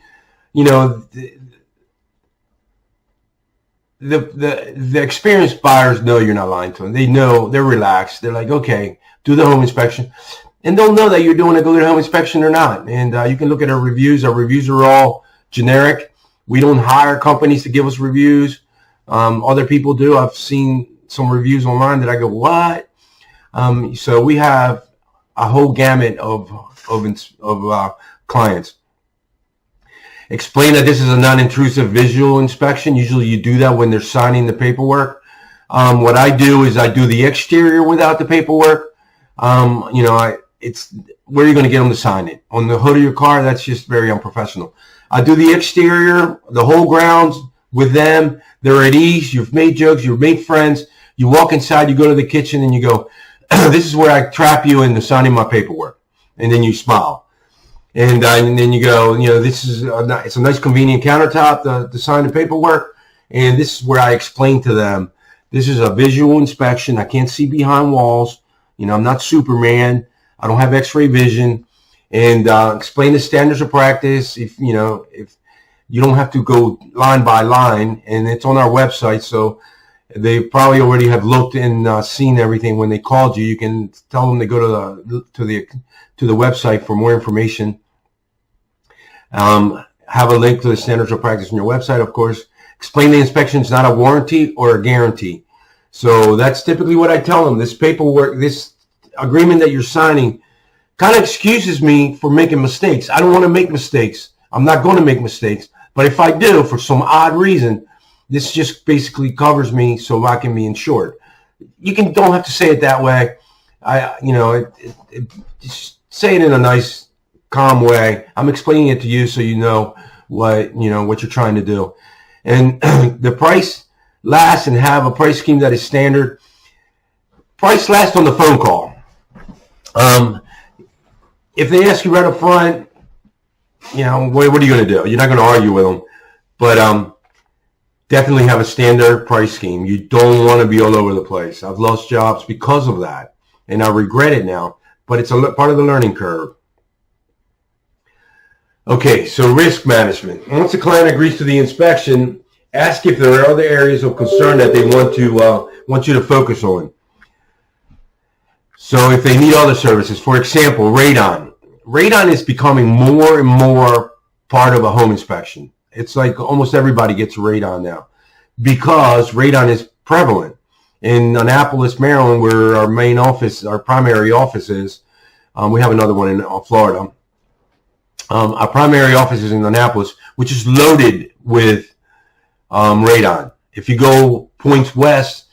The experienced buyers know you're not lying to them. They know, they're relaxed. They're like, okay, do the home inspection. And they'll know that you're doing a good home inspection or not. And you can look at our reviews. Our reviews are all generic. We don't hire companies to give us reviews. Other people do. I've seen some reviews online that I go, what? So we have a whole gamut of clients. Explain that this is a non-intrusive visual inspection. Usually you do that when they're signing the paperwork. What I do is I do the exterior without the paperwork. It's where you're going to get them to sign it. On the hood of your car, that's just very unprofessional. I do the exterior, the whole grounds with them. They're at ease. You've made jokes. You've made friends. You walk inside, you go to the kitchen, and you go, this is where I trap you into signing my paperwork. And then you smile. And then you go, this is it's a nice convenient countertop to sign the paperwork. And this is where I explain to them, this is a visual inspection. I can't see behind walls. I'm not Superman. I don't have X-ray vision. And explain the standards of practice. If you don't have to go line by line, and it's on our website, so they probably already have looked and seen everything. When they called you, you can tell them to go to the website for more information. Have a link to the standards of practice on your website, of course. Explain the inspection is not a warranty or a guarantee. So that's typically what I tell them. This paperwork, this agreement that you're signing kind of excuses me for making mistakes. I don't want to make mistakes. I'm not going to make mistakes. But if I do, for some odd reason, this just basically covers me so I can be insured. You don't have to say it that way. Just say it in a nice, calm way. I'm explaining it to you so you know what you're trying to do. And the price last, and have a price scheme that is standard. Price last on the phone call. If they ask you right up front, what are you going to do? You're not going to argue with them. But definitely have a standard price scheme. You don't want to be all over the place. I've lost jobs because of that, and I regret it now. But it's a part of the learning curve. Okay, so risk management. Once the client agrees to the inspection, ask if there are other areas of concern that they want you to focus on. So if they need other services, for example, radon. Radon is becoming more and more part of a home inspection. It's like almost everybody gets radon now because radon is prevalent. In Annapolis, Maryland, where our primary office is, we have another one in Florida. Our primary office is in Annapolis, which is loaded with radon. If you go points west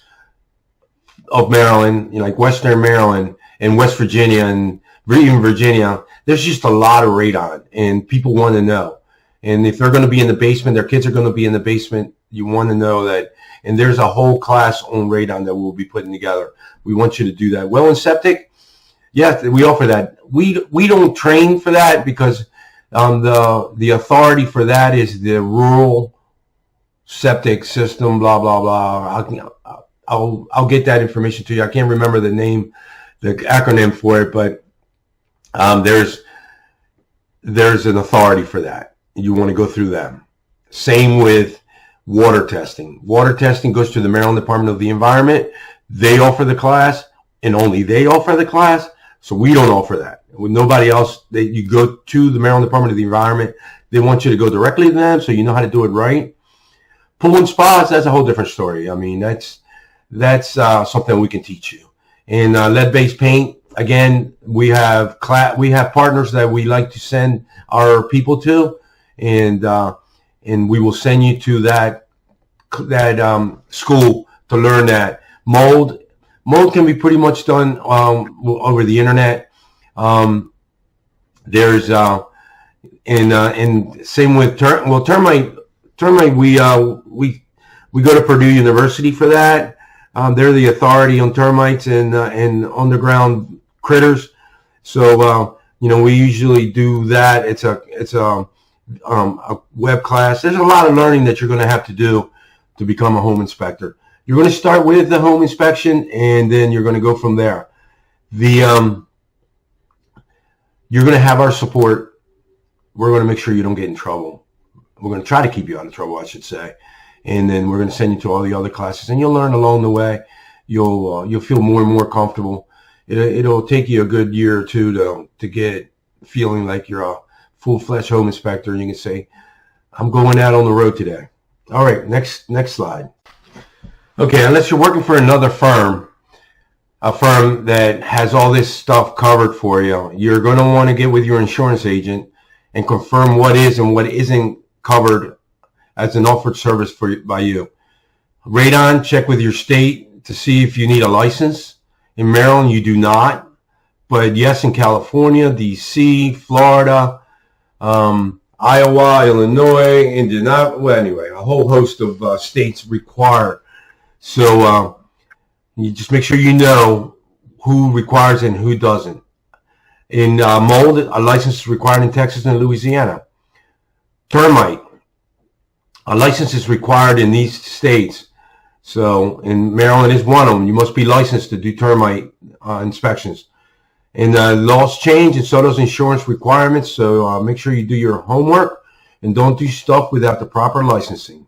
of Maryland, like Western Maryland and West Virginia and even Virginia, there's just a lot of radon, and people want to know. And if they're going to be in the basement, their kids are going to be in the basement, you want to know that. And there's a whole class on radon that we'll be putting together. We want you to do that. Well and septic, yes, we offer that. We don't train for that because the authority for that is the rural septic system, blah, blah, blah. I'll get that information to you. I can't remember the name, the acronym for it, but there's an authority for that. You want to go through them. Same with water testing. Water testing goes to the Maryland Department of the Environment. They offer the class, and only they offer the class. So we don't offer that. With nobody else, you go to the Maryland Department of the Environment. They want you to go directly to them so you know how to do it right. Pool and spas, that's a whole different story. I mean, that's something we can teach you. And lead-based paint, again, we have partners that we like to send our people to, and and we will send you to that school to learn that. Mold can be pretty much done over the internet. There's and same with termite. We go to Purdue University for that. They're the authority on termites and underground critters. So we usually do that. It's a web class. There's a lot of learning that you're going to have to do to become a home inspector. You're going to start with the home inspection, and then you're going to go from there. You're going to have our support. We're going to make sure you don't get in trouble. We're going to try to keep you out of trouble, I should say. And then we're going to send you to all the other classes, and you'll learn along the way. You'll feel more and more comfortable. It'll take you a good year or two to get feeling like you're a full-fledged home inspector, and you can say, I'm going out on the road today. All right, next slide. Okay, unless you're working for another firm, a firm that has all this stuff covered for you, you're going to want to get with your insurance agent and confirm what is and what isn't covered as an offered service by you. Radon, check with your state to see if you need a license. In Maryland, you do not, but yes, in California, DC, Florida, Iowa, Illinois, Indiana, well, anyway, a whole host of states require. So you just make sure you know who requires and who doesn't. In mold, a license is required in Texas and Louisiana. Termite, a license is required in these states. So in Maryland is one of them. You must be licensed to do termite inspections. And laws change, and so does insurance requirements. So make sure you do your homework and don't do stuff without the proper licensing.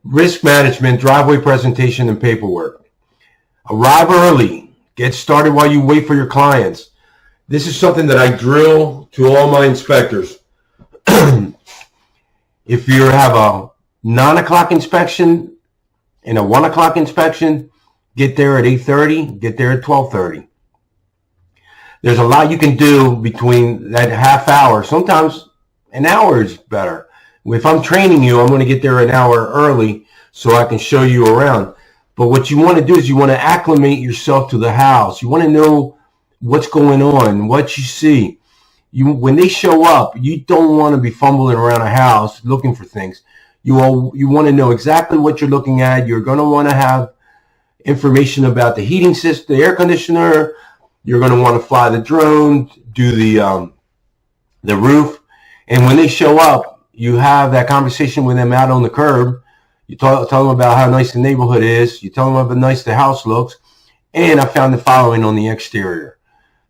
Risk management, driveway presentation, and paperwork. Arrive early. Get started while you wait for your clients. This is something that I drill to all my inspectors. If you have a 9 o'clock inspection and a 1 o'clock inspection, get there at 8:30, get there at 12:30. There's a lot you can do between that half hour. Sometimes an hour is better. If I'm training you, I'm going to get there an hour early so I can show you around. But what you want to do is you want to acclimate yourself to the house. You want to know what's going on, what you see. When they show up, you don't want to be fumbling around a house looking for things. You want to know exactly what you're looking at. You're going to want to have information about the heating system, the air conditioner. You're going to want to fly the drone, do the roof. And when they show up, you have that conversation with them out on the curb. You tell them about how nice the neighborhood is. You tell them how nice the house looks. And I found the following on the exterior.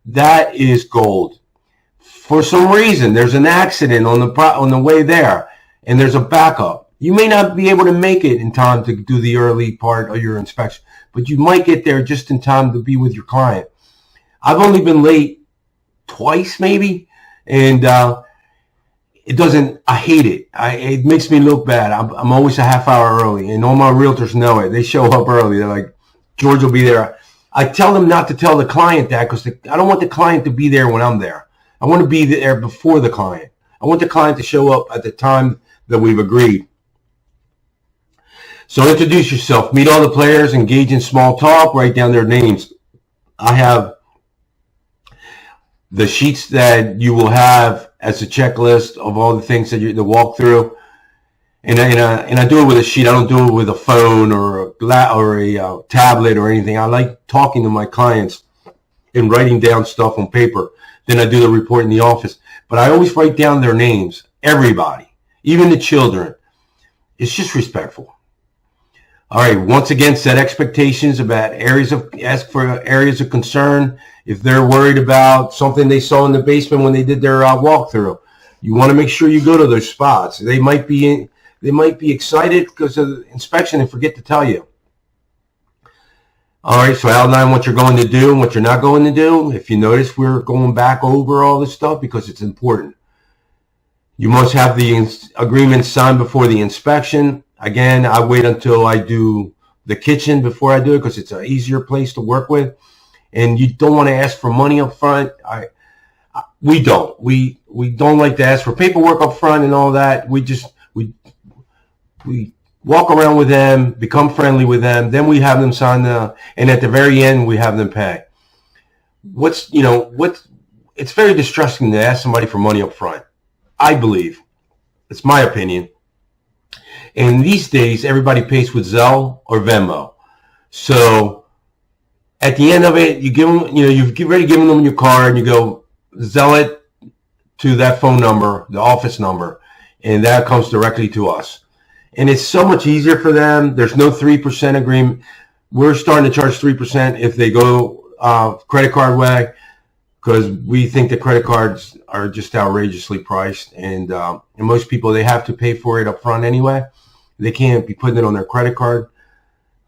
That is gold. For some reason, there's an accident on the way there, and there's a backup. You may not be able to make it in time to do the early part of your inspection, but you might get there just in time to be with your client. I've only been late twice, maybe, and it doesn't. I hate it. It makes me look bad. I'm always a half hour early, and all my realtors know it. They show up early. They're like, George will be there. I tell them not to tell the client that because I don't want the client to be there when I'm there. I want to be there before the client. I want the client to show up at the time that we've agreed. So introduce yourself, meet all the players, engage in small talk, write down their names. I have the sheets that you will have as a checklist of all the things that you walk through. And I do it with a sheet. I don't do it with a phone or a tablet or anything. I like talking to my clients and writing down stuff on paper. Then I do the report in the office. But I always write down their names, everybody, even the children. It's just respectful. All right, once again, set expectations about ask for areas of concern. If they're worried about something they saw in the basement when they did their walkthrough, you want to make sure you go to those spots. They might be excited because of the inspection and forget to tell you. All right, so outline what you're going to do and what you're not going to do. If you notice, we're going back over all this stuff because it's important. You must have the agreement signed before the inspection. Again, I wait until I do the kitchen before I do it because it's an easier place to work with. And you don't want to ask for money up front. We don't. we don't like to ask for paperwork up front and all that. We walk around with them, become friendly with them, then we have them sign and at the very end we have them pay. It's very distressing to ask somebody for money up front. I believe. It's my opinion. And these days, everybody pays with Zelle or Venmo. So at the end of it, you give them, you've already given them your card, and you go Zelle it to that phone number, the office number, and that comes directly to us. And it's so much easier for them. There's no 3% agreement. We're starting to charge 3% if they go credit card way, because we think the credit cards are just outrageously priced, and most people, they have to pay for it up front anyway. They can't be putting it on their credit card.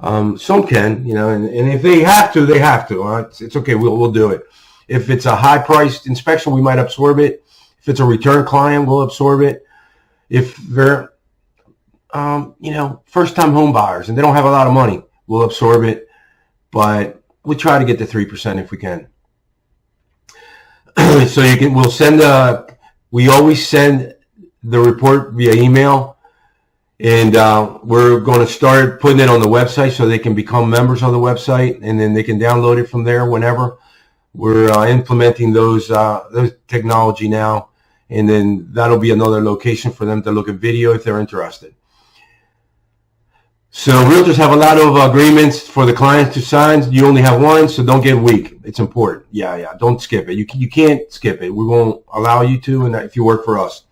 Some can, and if they have to, they have to. It's okay. We'll do it. If it's a high-priced inspection, we might absorb it. If it's a return client, we'll absorb it. If they're, first-time home buyers and they don't have a lot of money, we'll absorb it. But we try to get to 3% if we can. So we always send the report via email. And we're going to start putting it on the website so they can become members of the website, and then they can download it from there whenever. We're implementing those technology now, and then that'll be another location for them to look at video if they're interested. So realtors have a lot of agreements for the clients to sign. You only have one, so don't get weak. It's important. Yeah. Don't skip it. You can't skip it. We won't allow you to, and if you work for us.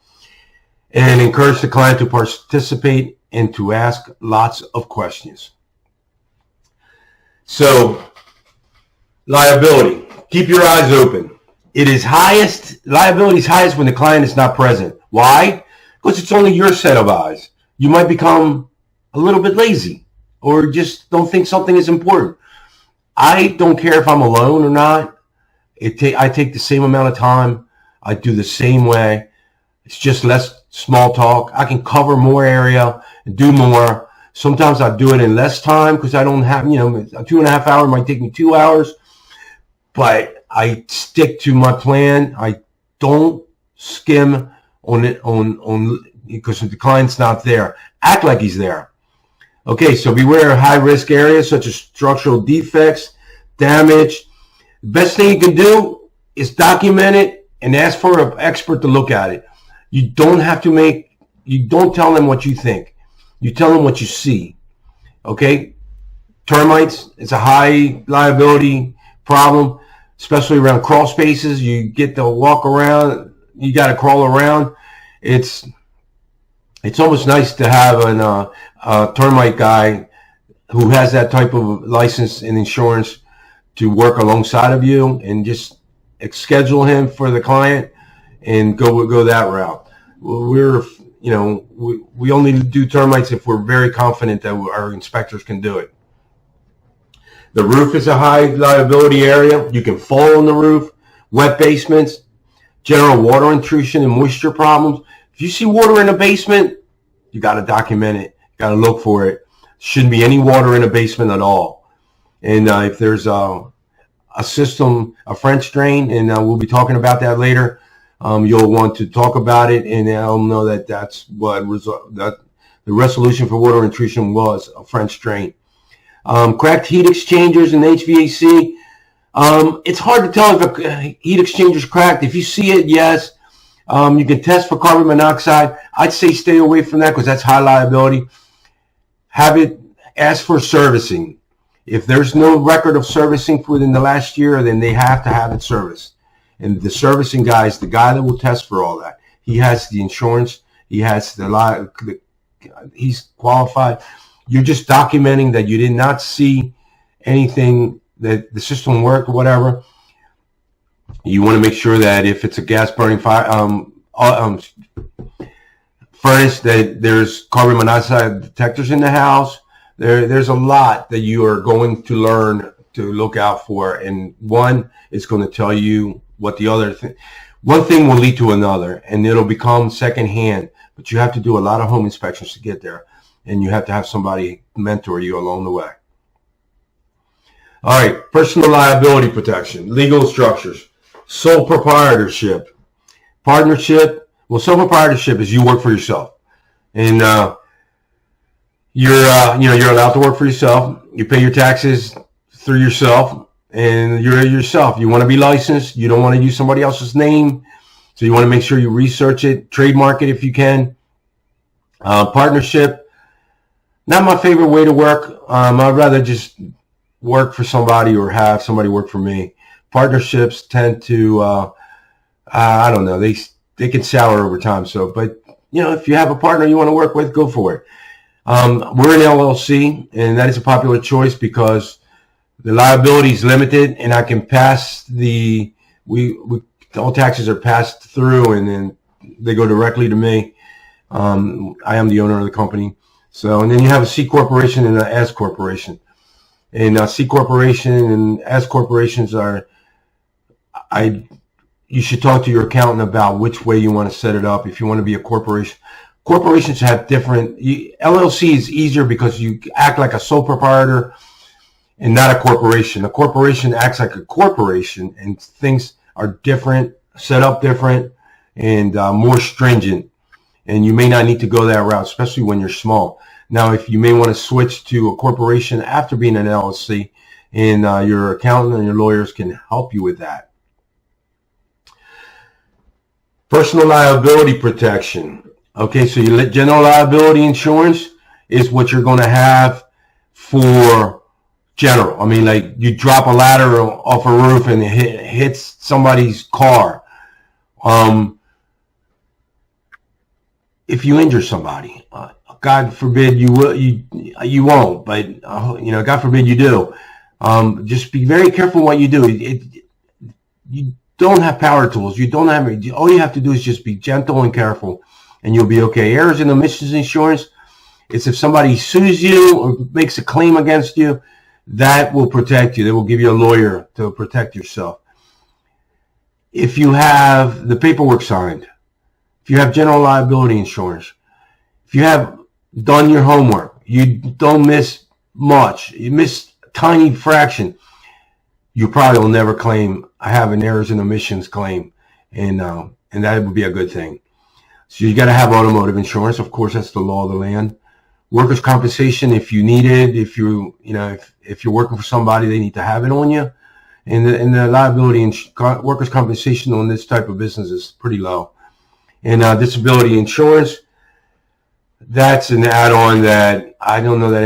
And encourage the client to participate and to ask lots of questions. So, liability. Keep your eyes open. Liability is highest when the client is not present. Why? Because it's only your set of eyes. You might become a little bit lazy or just don't think something is important. I don't care if I'm alone or not. I take the same amount of time. I do the same way. It's just less small talk. I can cover more area and do more. Sometimes I do it in less time because I don't have, a 2.5 hour might take me 2 hours, but I stick to my plan. I don't skim on it because the client's not there. Act like he's there. Okay, so beware of high risk areas such as structural defects, damage. The best thing you can do is document it and ask for an expert to look at it. You don't tell them what you think. You tell them what you see. Okay? Termites, it's a high liability problem, especially around crawl spaces. You get to walk around, you got to crawl around. It's almost nice to have a termite guy who has that type of license and insurance to work alongside of you, and just schedule him for the client and go that route. We only do termites if we're very confident that our inspectors can do it. The roof is a high liability area. You can fall on the roof. Wet basements, general water intrusion and moisture problems. If you see water in a basement, you got to document it. You got to look for it. Shouldn't be any water in a basement at all. And if there's a system, a French drain, and we'll be talking about that later, you'll want to talk about it, and I'll know that's what that the resolution for water intrusion was, a French drain. Cracked heat exchangers in HVAC. It's hard to tell if a heat exchanger is cracked. If you see it, yes. You can test for carbon monoxide. I'd say stay away from that because that's high liability. Ask for servicing. If there's no record of servicing within the last year, then they have to have it serviced. And the servicing guy is the guy that will test for all that. He has the insurance. He has he's qualified. You're just documenting that you did not see anything, that the system worked or whatever. You want to make sure that if it's a gas burning furnace, that there's carbon monoxide detectors in the house. There's a lot that you are going to learn to look out for, and one is going to tell you what the other thing. One thing will lead to another, and it'll become secondhand. But you have to do a lot of home inspections to get there, and you have to have somebody mentor you along the way. All right, personal liability protection, legal structures, sole proprietorship. Partnership, well, sole proprietorship is you work for yourself, and you're allowed to work for yourself. You pay your taxes through yourself, and you're yourself. You want to be licensed. You don't want to use somebody else's name, so you want to make sure you research it, trademark it if you can. Partnership, not my favorite way to work. I'd rather just work for somebody or have somebody work for me. Partnerships tend to, I don't know, they can sour over time. So, but if you have a partner you want to work with, go for it. We're an LLC, and that is a popular choice because the liability is limited, and I can pass all taxes are passed through, and then they go directly to me. I am the owner of the company. So, and then you have a C corporation and an S corporation. And C corporation and S corporations you should talk to your accountant about which way you want to set it up. If you want to be a corporation, corporations have different. LLC is easier because you act like a sole proprietor and not a corporation. A corporation acts like a corporation, and things are different, set up different, and more stringent. And you may not need to go that route, especially when you're small. Now, if you may want to switch to a corporation after being an LLC, and your accountant and your lawyers can help you with that. Personal liability protection. Okay, so general liability insurance is what you're going to have for general. I mean, like you drop a ladder off a roof and it hits somebody's car. If you injure somebody, God forbid you will, you won't, but God forbid you do. Just be very careful what you do. You don't have power tools. You don't have. All you have to do is just be gentle and careful, and you'll be okay. Errors and omissions insurance. It's if somebody sues you or makes a claim against you, that will protect you. They will give you a lawyer to protect yourself. If you have the paperwork signed, if you have general liability insurance, if you have done your homework, you don't miss much, you miss a tiny fraction, you probably will never claim. I have an errors and omissions claim, and that would be a good thing. So you got to have automotive insurance. Of course, that's the law of the land. Workers' compensation, if you need it, if you're working for somebody, they need to have it on you. And the liability and workers' compensation on this type of business is pretty low. And disability insurance, that's an add-on that I don't know that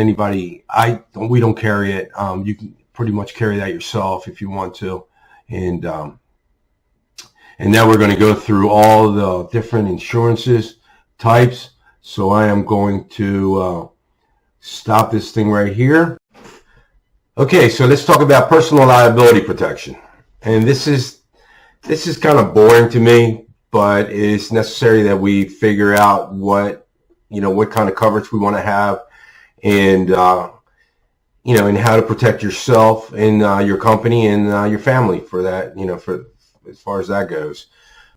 we don't carry it. You can pretty much carry that yourself if you want to. And now we're going to go through all the different insurances types. So I am going to stop this thing right here. Okay, so let's talk about personal liability protection. And this is kind of boring to me, but it's necessary that we figure out what kind of coverage we want to have, and and how to protect yourself and your company and your family for that, for as far as that goes.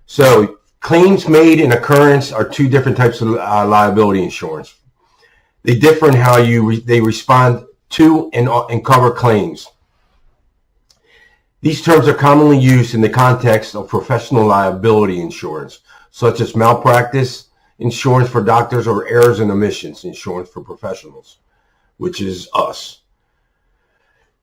So claims made in occurrence are two different types of liability insurance. They differ in how they respond to and cover claims. These terms are commonly used in the context of professional liability insurance, such as malpractice insurance for doctors or errors and omissions insurance for professionals, which is us.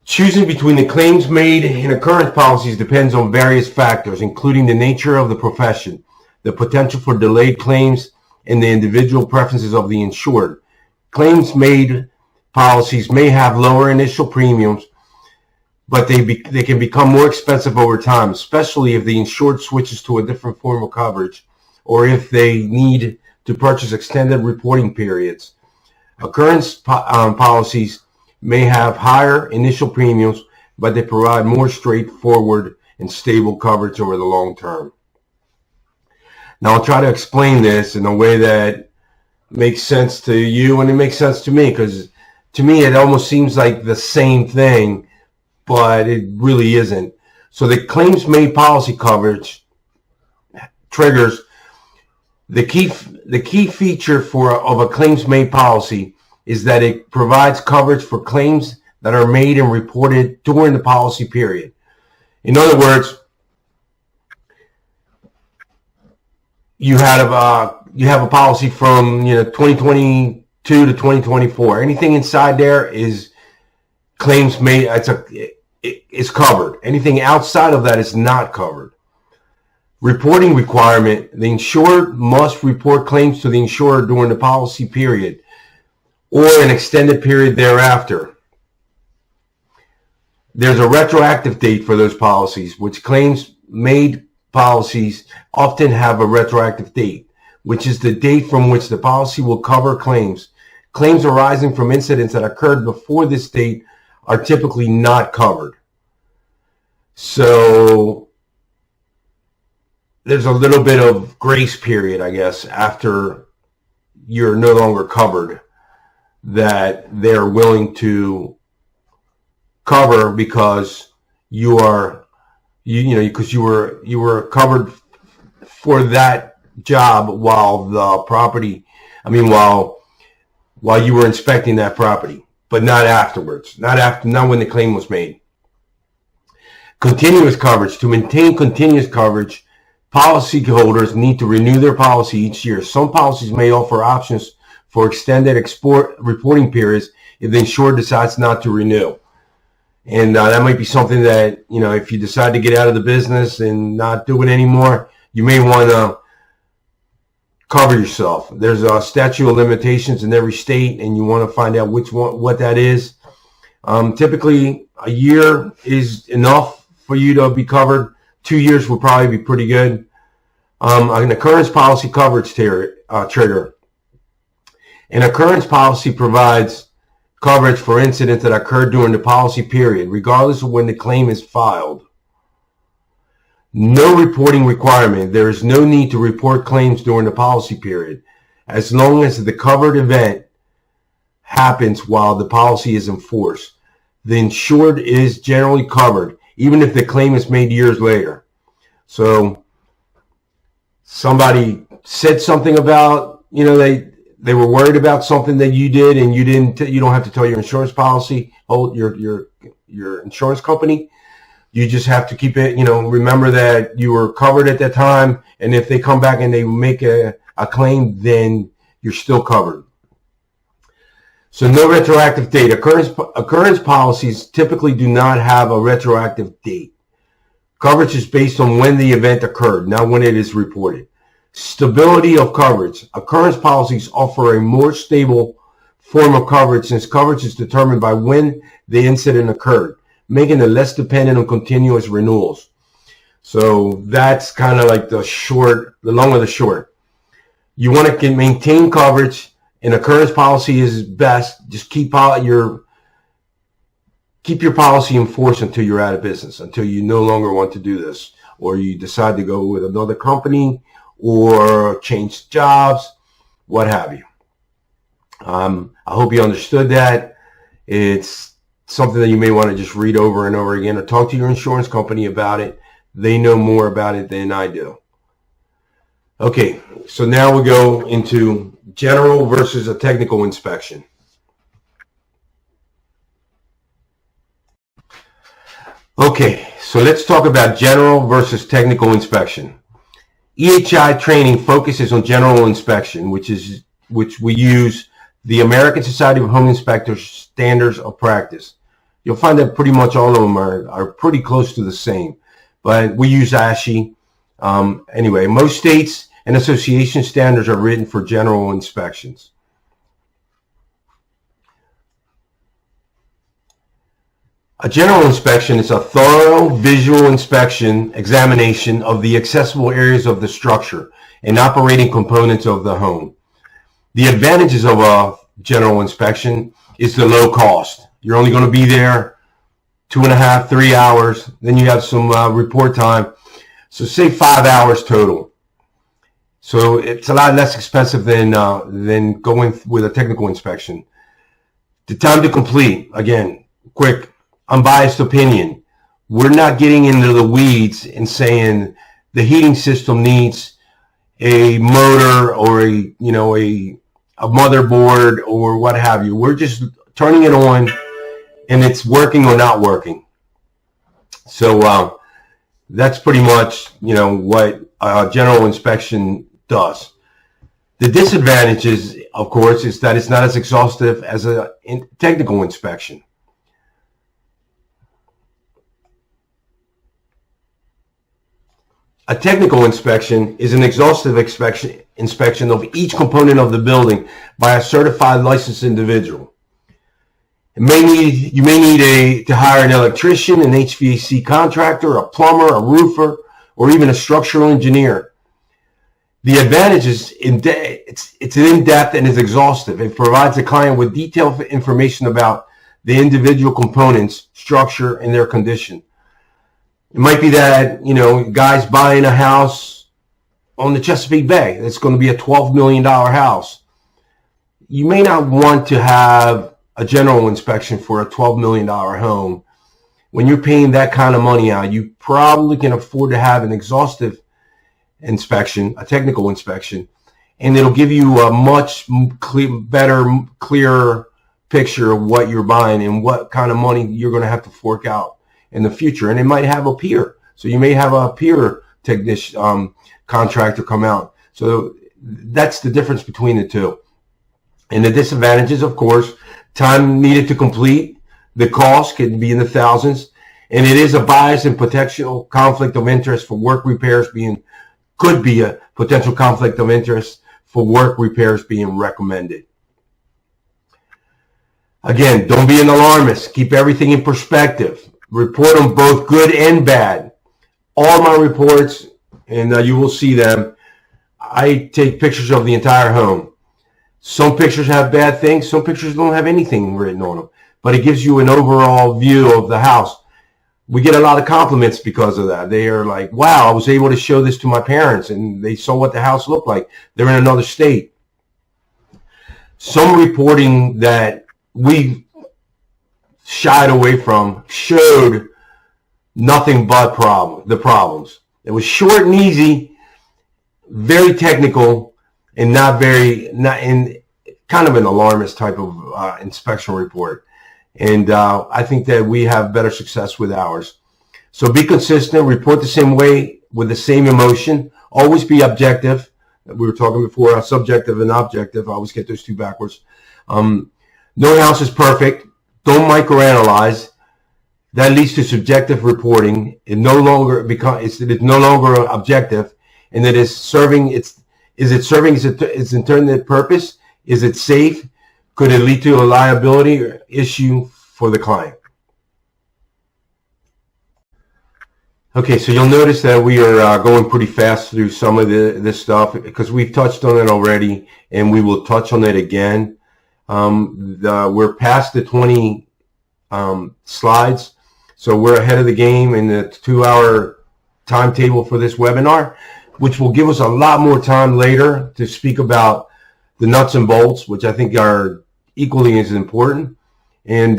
Choosing between the claims made and occurrence policies depends on various factors, including the nature of the profession, the potential for delayed claims, and the individual preferences of the insured. Claims made policies may have lower initial premiums, but they can become more expensive over time, especially if the insured switches to a different form of coverage or if they need to purchase extended reporting periods. Occurrence policies may have higher initial premiums, but they provide more straightforward and stable coverage over the long term. Now, I'll try to explain this in a way that makes sense to you and it makes sense to me, because to me it almost seems like the same thing, but it really isn't. So the claims made policy coverage triggers the key feature of a claims made policy is that it provides coverage for claims that are made and reported during the policy period. In other words, you have a policy from 2022 to 2024. Anything inside there is claims made. It's covered. Anything outside of that is not covered. Reporting requirement: the insured must report claims to the insurer during the policy period or an extended period thereafter. There's a retroactive date for those policies, which claims made policies often have a retroactive date, which is the date from which the policy will cover claims. Claims arising from incidents that occurred before this date are typically not covered. So there's a little bit of grace period, I guess, after you're no longer covered, that they're willing to cover because you were covered for that job while while you were inspecting that property, but not afterwards, not when the claim was made. Continuous coverage: to maintain continuous coverage, policyholders need to renew their policy each year. Some policies may offer options for extended reporting periods if the insured decides not to renew. And that might be something that, if you decide to get out of the business and not do it anymore, you may want to cover yourself. There's a statute of limitations in every state, and you want to find out what that is. Typically, a year is enough for you to be covered. 2 years would probably be pretty good. An occurrence policy coverage trigger. An occurrence policy provides coverage for incidents that occurred during the policy period, regardless of when the claim is filed. No reporting requirement. There is no need to report claims during the policy period, as long as the covered event happens while the policy is in force. The insured is generally covered, even if the claim is made years later. So somebody said something about, they were worried about something that you did, and you didn't. You don't have to tell your insurance policy, your insurance company. You just have to keep it. Remember that you were covered at that time, and if they come back and they make a claim, then you're still covered. So no retroactive date. Occurrence policies typically do not have a retroactive date. Coverage is based on when the event occurred, not when it is reported. Stability of coverage. Occurrence policies offer a more stable form of coverage, since coverage is determined by when the incident occurred, making it less dependent on continuous renewals. So that's kind of like the long of the short. You want to maintain coverage. An occurrence policy is best. Just keep your policy in force until you're out of business, until you no longer want to do this, or you decide to go with another company, or change jobs, what have you. I hope you understood that. It's something that you may want to just read over and over again, or talk to your insurance company about it. They know more about it than I do. Okay, so now we go into general versus a technical inspection. Okay, so let's talk about general versus technical inspection. EHI training focuses on general inspection, which we use the American Society of Home Inspectors standards of practice. You'll find that pretty much all of them are pretty close to the same, but we use ASHI. Anyway, most states and association standards are written for general inspections. A general inspection is a thorough visual examination of the accessible areas of the structure and operating components of the home. The advantages of a general inspection is the low cost. You're only going to be there 2.5, 3 hours. Then you have some report time. So say 5 hours total. So it's a lot less expensive than going with a technical inspection. The time to complete, again, quick, unbiased opinion. We're not getting into the weeds and saying the heating system needs a motor or a motherboard or what have you. We're just turning it on and it's working or not working. So that's pretty much what a general inspection does. The disadvantage is, of course, is that it's not as exhaustive as a technical inspection. A technical inspection is an exhaustive inspection of each component of the building by a certified licensed individual. You may need to hire an electrician, an HVAC contractor, a plumber, a roofer, or even a structural engineer. The advantage is it's in-depth and is exhaustive. It provides the client with detailed information about the individual components, structure, and their condition. It might be that, guy's buying a house on the Chesapeake Bay. It's going to be a $12 million house. You may not want to have a general inspection for a $12 million home. When you're paying that kind of money out, you probably can afford to have an exhaustive inspection, a technical inspection, and it'll give you a much clearer picture of what you're buying and what kind of money you're going to have to fork out in the future. And it might have a peer. So you may have a peer technician, contractor come out. So that's the difference between the two. And the disadvantages, of course, time needed to complete. The cost could be in the thousands. And it is a bias and potential conflict of interest for work repairs could be a potential conflict of interest for work repairs being recommended. Again, don't be an alarmist. Keep everything in perspective. Report on both good and bad. All my reports, and you will see them, I take pictures of the entire home. Some pictures have bad things. Some pictures don't have anything written on them. But it gives you an overall view of the house. We get a lot of compliments because of that. They are like, wow, I was able to show this to my parents, and they saw what the house looked like. They're in another state. Some reporting that we shied away from showed nothing but the problems. It was short and easy, very technical, and kind of an alarmist type of inspection report. And I think that we have better success with ours. So be consistent, report the same way with the same emotion, always be objective. We were talking before, subjective and objective. I always get those two backwards. No house is perfect. Don't microanalyze. That leads to subjective reporting. It's no longer objective, and it is serving its intended purpose. Is it safe? Could it lead to a liability or issue for the client? Okay, so you'll notice that we are going pretty fast through some of this stuff because we've touched on it already, and we will touch on it again. We're past the 20 slides, so we're ahead of the game in the 2-hour timetable for this webinar, which will give us a lot more time later to speak about the nuts and bolts, which I think are equally as important, and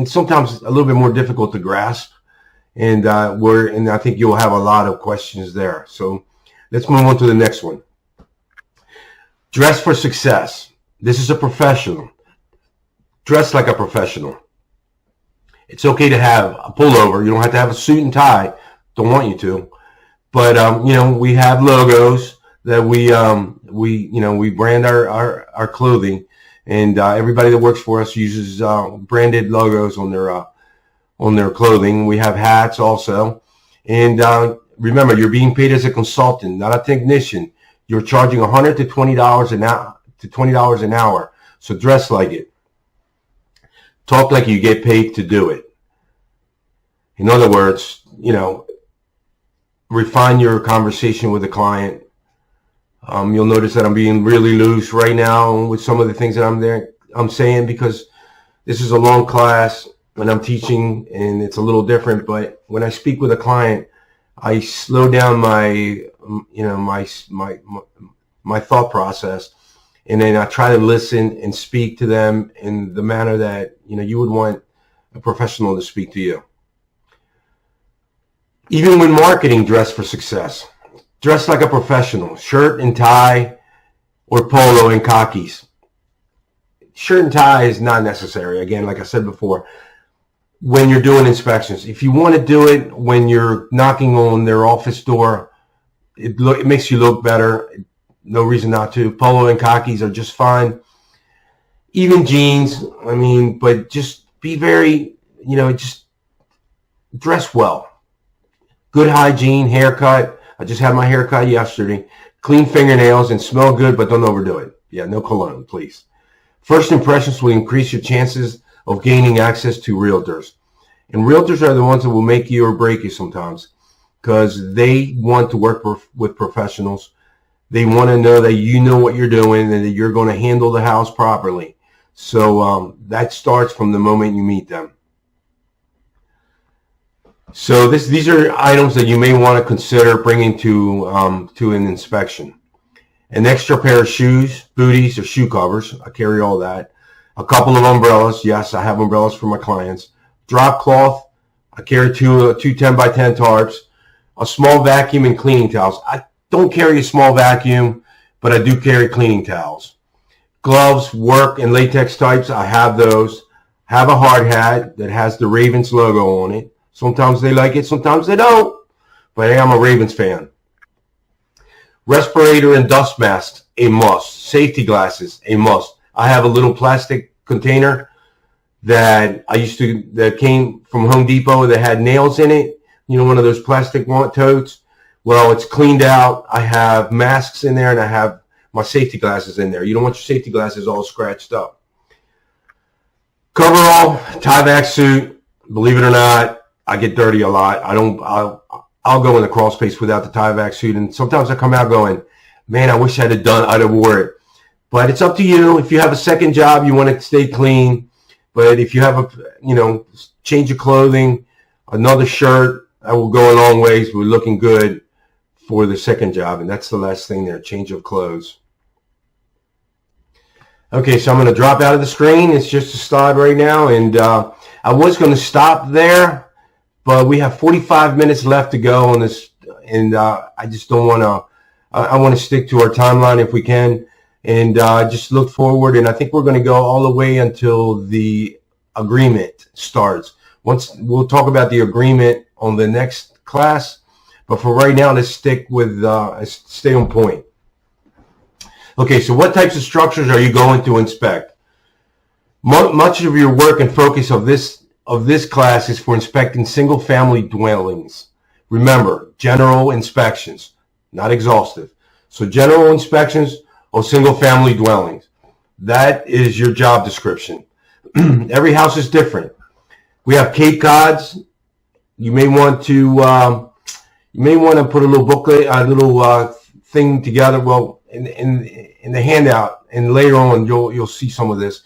sometimes a little bit more difficult to grasp. And I think you'll have a lot of questions there. So let's move on to the next one. Dress for success. This is a professional. Dress like a professional. It's okay to have a pullover. You don't have to have a suit and tie. Don't want you to. But we have logos that we brand our clothing, and everybody that works for us uses branded logos on their clothing. We have hats also, and remember, you're being paid as a consultant, not a technician. You're charging $100 to $20 an hour. So dress like it. Talk like you get paid to do it. In other words, refine your conversation with the client. You'll notice that I'm being really loose right now with some of the things that I'm saying, because this is a long class and I'm teaching, and it's a little different. But when I speak with a client, I slow down my thought process, and then I try to listen and speak to them in the manner that you would want a professional to speak to you. Even when marketing, dress for success. Dress like a professional. Shirt and tie, or polo and khakis. Shirt and tie is not necessary. Again, like I said before, when you're doing inspections. If you want to do it when you're knocking on their office door, It makes you look better. No reason not to. Polo and khakis are just fine. Even jeans, I mean, but just be very, just dress well. Good hygiene, haircut. I just had my haircut yesterday. Clean fingernails and smell good, but don't overdo it. Yeah, no cologne, please. First impressions will increase your chances of gaining access to realtors. And realtors are the ones that will make you or break you sometimes because they want to work with professionals. They want to know that you know what you're doing and that you're going to handle the house properly. So that starts from the moment you meet them. So these are items that you may want to consider bringing to an inspection. An extra pair of shoes, booties, or shoe covers. I carry all that. A couple of umbrellas. Yes, I have umbrellas for my clients. Drop cloth. I carry two 10 by 10 tarps. A small vacuum and cleaning towels. I don't carry a small vacuum, but I do carry cleaning towels. Gloves, work, and latex types. I have those. Have a hard hat that has the Ravens logo on it. Sometimes they like it, sometimes they don't. But hey, I'm a Ravens fan. Respirator and dust masks, a must. Safety glasses, a must. I have a little plastic container that came from Home Depot that had nails in it. One of those plastic totes. Well, it's cleaned out. I have masks in there and I have my safety glasses in there. You don't want your safety glasses all scratched up. Coverall, tie-back suit. Believe it or not, I get dirty a lot. I'll go in the crawl space without the tie-back suit, and sometimes I come out going, man, I wish I'd have wore it. But it's up to you. If you have a second job, you want to stay clean. But if you have change of clothing, another shirt, that will go a long ways. We're looking good for the second job, and that's the last thing there, change of clothes. Okay, so I'm going to drop out of the screen. It's just a slide right now, and I was going to stop there. But we have 45 minutes left to go on this, and I just don't want to. I want to stick to our timeline if we can, and just look forward. And I think we're going to go all the way until the agreement starts. Once we'll talk about the agreement on the next class, but for right now, let's stick with stay on point. Okay, so what types of structures are you going to inspect? Much of your work and focus of this class is for inspecting single-family dwellings. Remember, general inspections, not exhaustive. So general inspections of single-family dwellings. That is your job description. Every house is different. We have Cape Cods. You may want to put a little booklet, a little thing together. Well, in the handout, and later on you'll see some of this,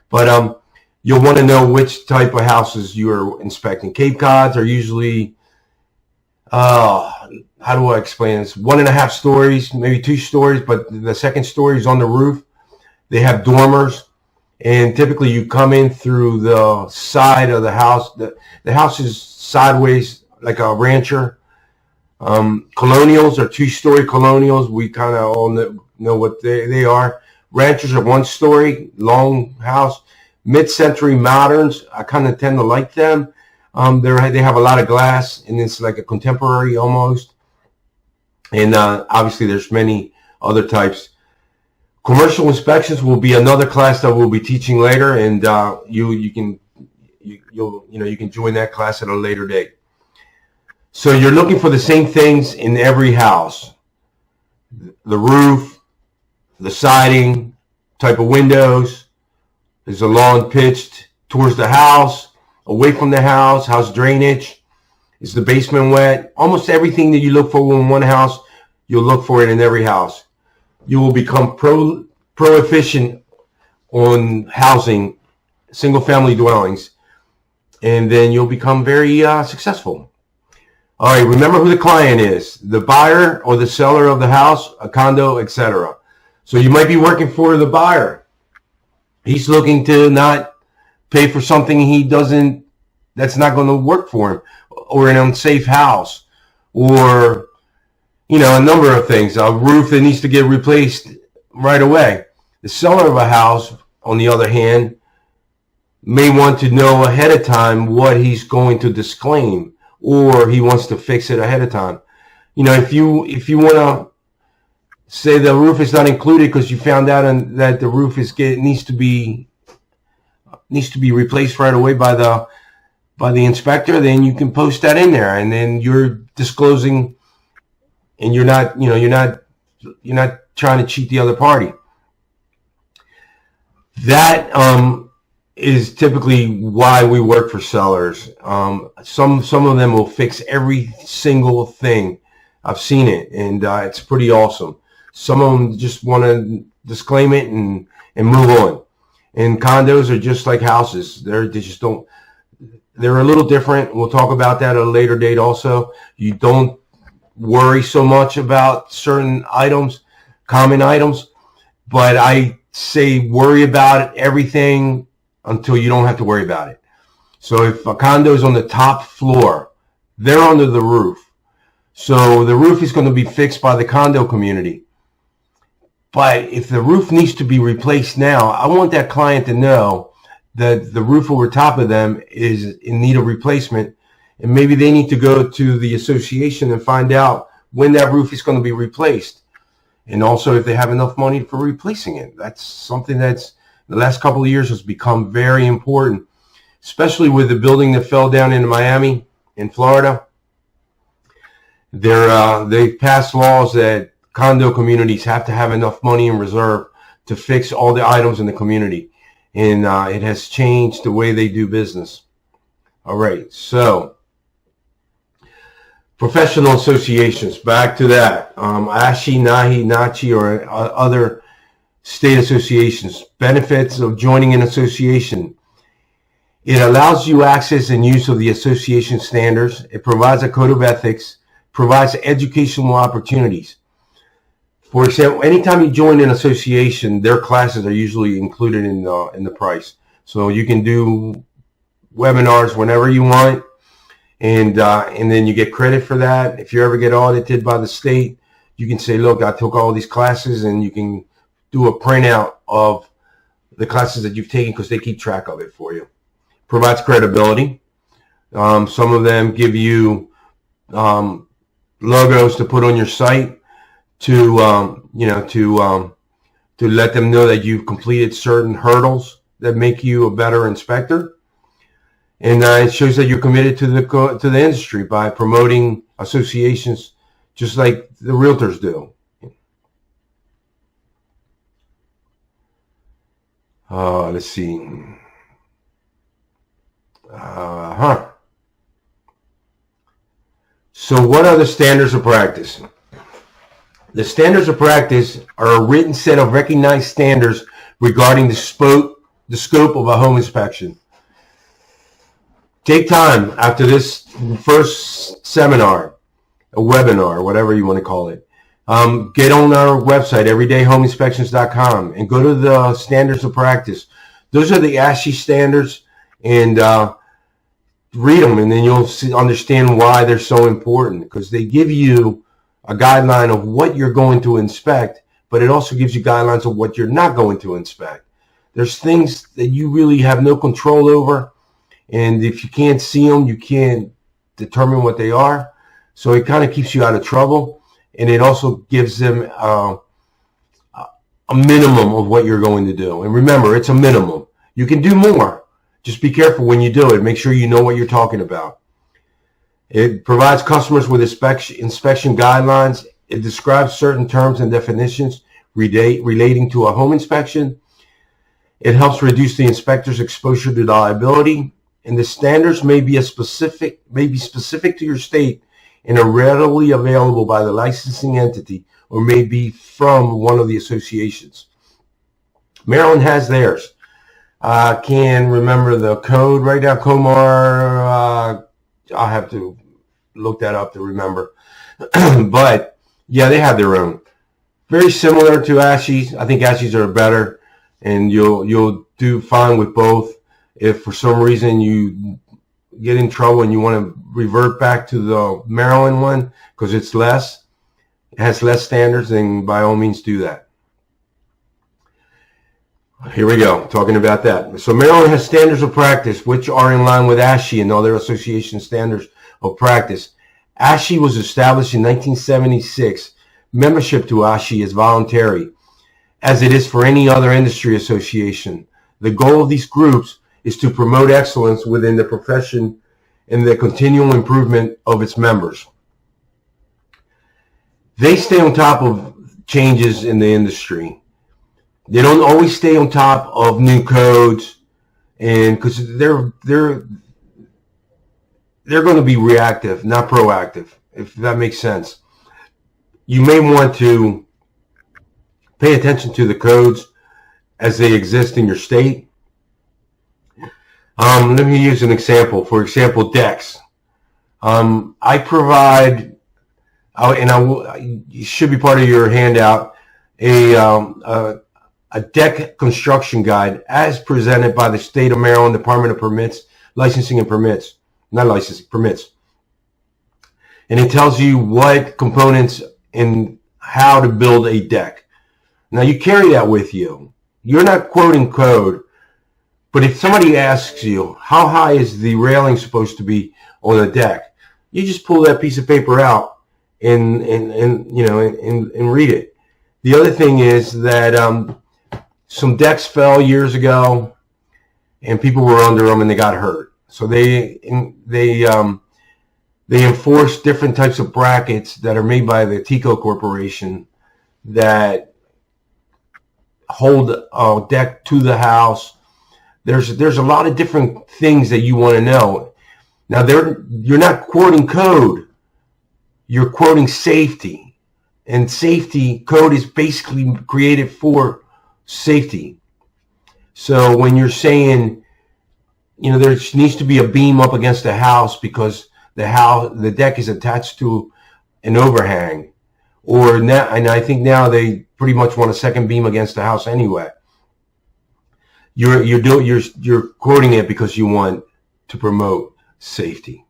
but you'll want to know which type of houses you are inspecting. Cape Cods are usually, how do I explain this? 1.5 stories, maybe 2 stories, but the second story is on the roof. They have dormers, and typically you come in through the side of the house. The house is sideways like a rancher. Colonials are 2-story colonials. We kind of all know what they are. Ranchers are 1-story, long house. Mid-century moderns, I kind of tend to like them. They have a lot of glass, and it's like a contemporary almost. And obviously, there's many other types. Commercial inspections will be another class that we'll be teaching later, and you can join that class at a later date. So you're looking for the same things in every house: the roof, the siding, type of windows. Is the lawn pitched towards the house, away from the house? House drainage? Is the basement wet? Almost everything that you look for in one house, you'll look for it in every house. You will become pro-efficient on housing single-family dwellings, and then you'll become very successful. All right, remember who the client is: the buyer or the seller of the house, a condo, etc. So you might be working for the buyer. He's looking to not pay for something that's not going to work for him, or an unsafe house, or, a number of things. A roof that needs to get replaced right away. The seller of a house, on the other hand, may want to know ahead of time what he's going to disclaim, or he wants to fix it ahead of time. if you want to say the roof is not included because you found out that the roof needs to be replaced right away by the inspector, then you can post that in there, and then you're disclosing, and you're not trying to cheat the other party. That is typically why we work for sellers. Some of them will fix every single thing. I've seen it, and it's pretty awesome. Some of them just want to disclaim it and move on. And condos are just like houses. They're a little different. We'll talk about that at a later date also. You don't worry so much about certain items, common items, but I say worry about everything until you don't have to worry about it. So if a condo is on the top floor, they're under the roof. So the roof is going to be fixed by the condo community. But if the roof needs to be replaced now, I want that client to know that the roof over top of them is in need of replacement, and maybe they need to go to the association and find out when that roof is going to be replaced, and also if they have enough money for replacing it. That's something that's the last couple of years has become very important, especially with the building that fell down in Miami, in Florida. They've passed laws that condo communities have to have enough money in reserve to fix all the items in the community. And it has changed the way they do business. All right, so professional associations, back to that. ASHI, NAHI, NACHI, or other state associations. Benefits of joining an association. It allows you access and use of the association standards. It provides a code of ethics, provides educational opportunities. For example, anytime you join an association, their classes are usually included in the price. So you can do webinars whenever you want, and then you get credit for that. If you ever get audited by the state, you can say, look, I took all these classes, and you can do a printout of the classes that you've taken because they keep track of it for you. Provides credibility. Some of them give you logos to put on your site to let them know that you've completed certain hurdles that make you a better inspector. And it shows that you're committed to the industry by promoting associations just like the realtors do. Let's see. So what are the standards of practice? The standards of practice are a written set of recognized standards regarding the scope of a home inspection. Take time after this first seminar, a webinar, whatever you want to call it. Get on our website, everydayhomeinspections.com, and go to the standards of practice. Those are the ASHI standards, and read them, and then you'll understand why they're so important, because they give you a guideline of what you're going to inspect, but it also gives you guidelines of what you're not going to inspect. There's things that you really have no control over, and if you can't see them, you can't determine what they are. So it kind of keeps you out of trouble, and it also gives them a minimum of what you're going to do. And remember, it's a minimum. You can do more. Just be careful when you do it. Make sure you know what you're talking about. It provides customers with inspection guidelines. It describes certain terms and definitions relating to a home inspection. It helps reduce the inspector's exposure to liability. And the standards may be specific to your state and are readily available by the licensing entity or may be from one of the associations. Maryland has theirs. I can't remember the code right now. Comar, I'll have to look that up to remember. But yeah, they have their own. Very similar to ASHI's. I think ASHI's are better, and you'll do fine with both. If for some reason you get in trouble and you want to revert back to the Maryland one because it has less standards, then by all means do that. Here we go, talking about that. So Maryland has standards of practice which are in line with ASHI and other association standards of practice. ASHI was established in 1976. Membership to ASHI is voluntary, as it is for any other industry association. The goal of these groups is to promote excellence within the profession and the continual improvement of its members. They stay on top of changes in the industry. They don't always stay on top of new codes, and because they're going to be reactive, not proactive, if that makes sense. You may want to pay attention to the codes as they exist in your state. Let me use an example. For example, decks. I provide, it should be part of your handout, a deck construction guide as presented by the State of Maryland Department of Permits, Licensing and Permits. Not licensing, permits. And it tells you what components and how to build a deck. Now you carry that with you. You're not quoting code, but if somebody asks you, how high is the railing supposed to be on a deck? You just pull that piece of paper out and read it. The other thing is that some decks fell years ago and people were under them and they got hurt. So they enforce different types of brackets that are made by the TICO Corporation that hold a deck to the house. There's a lot of different things that you want to know. Now you're not quoting code, you're quoting safety. And safety code is basically created for safety. So when you're saying, there needs to be a beam up against the house because the deck is attached to an overhang, and I think now they pretty much want a second beam against the house anyway. You're quoting it because you want to promote safety.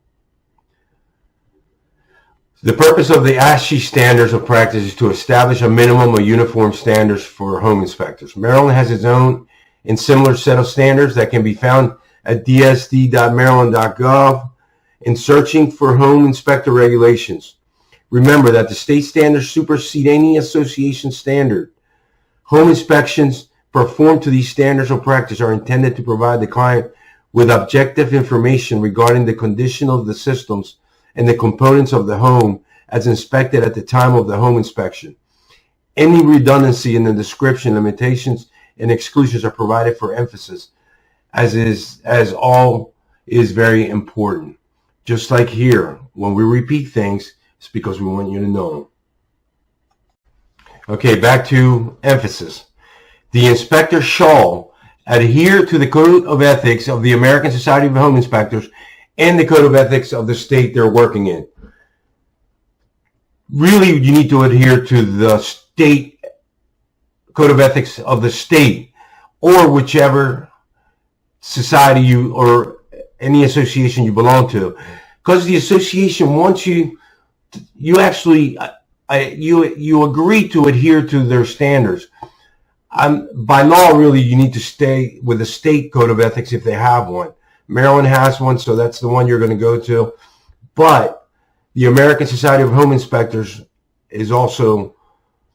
The purpose of the ASHI standards of practice is to establish a minimum of uniform standards for home inspectors. Maryland has its own and similar set of standards that can be found at dsd.maryland.gov in searching for home inspector regulations. Remember that the state standards supersede any association standard. Home inspections performed to these standards of practice are intended to provide the client with objective information regarding the condition of the systems and the components of the home as inspected at the time of the home inspection. Any redundancy in the description, limitations, and exclusions are provided for emphasis, as all is very important. Just like here, when we repeat things, it's because we want you to know them. Okay, back to emphasis. The inspector shall adhere to the Code of Ethics of the American Society of Home Inspectors and the Code of Ethics of the state they're working in. Really, you need to adhere to the state Code of Ethics of the state, or whichever society or any association you belong to, because the association wants you agree to adhere to their standards. By law, really, you need to stay with the state Code of Ethics if they have one. Maryland has one, so that's the one you're going to go to. But the American Society of Home Inspectors is also,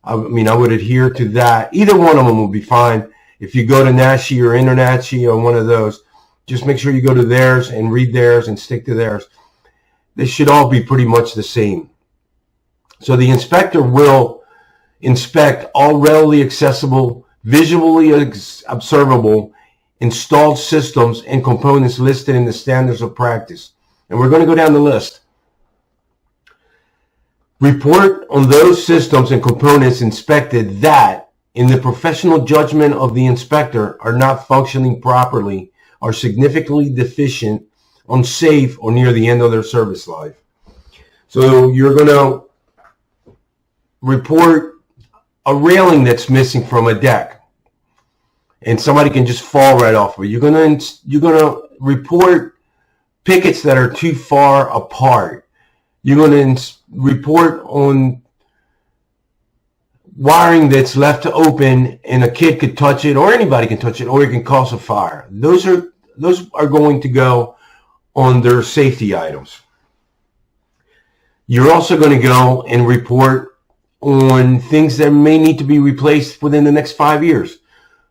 I would adhere to that. Either one of them will be fine. If you go to NASHI or InterNASHI or one of those, just make sure you go to theirs and read theirs and stick to theirs. They should all be pretty much the same. So the inspector will inspect all readily accessible, visually observable, installed systems and components listed in the standards of practice. And we're going to go down the list. Report on those systems and components inspected that, in the professional judgment of the inspector, are not functioning properly, are significantly deficient, unsafe, or near the end of their service life. So you're going to report a railing that's missing from a deck, and somebody can just fall right off of it. You're going to report pickets that are too far apart. You're going to report on wiring that's left open and a kid could touch it, or anybody can touch it, or it can cause a fire. Those are going to go on their safety items. You're also going to go and report on things that may need to be replaced within the next 5 years.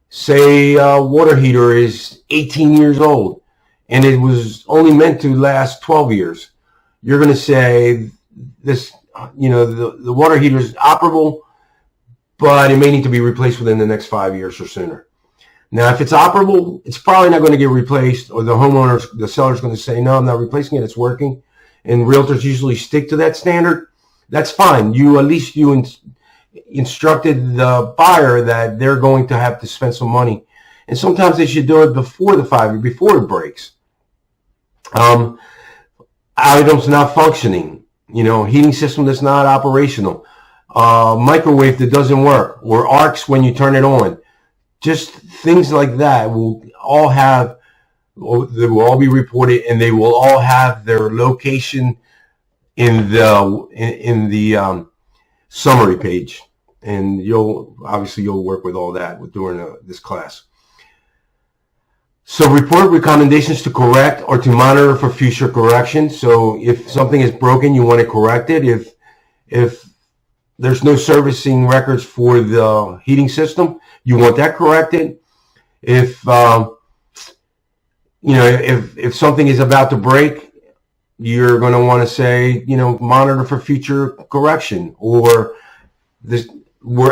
Say a water heater is 18 years old and it was only meant to last 12 years. You're going to say this, the water heater is operable, but it may need to be replaced within the next 5 years or sooner. Now, if it's operable, it's probably not going to get replaced, or the seller's going to say, no, I'm not replacing it, it's working. And realtors usually stick to that standard. That's fine. At least you instructed the buyer that they're going to have to spend some money. And sometimes they should do it before before it breaks. Items not functioning, heating system that's not operational, microwave that doesn't work, or arcs when you turn it on. Just things like that will all be reported, and they will all have their location in the summary page. And you'll work with all that during this class. So report recommendations to correct or to monitor for future correction. So if something is broken, you want to correct it. If there's no servicing records for the heating system, you want that corrected. If something is about to break, you're going to want to say, monitor for future correction. Or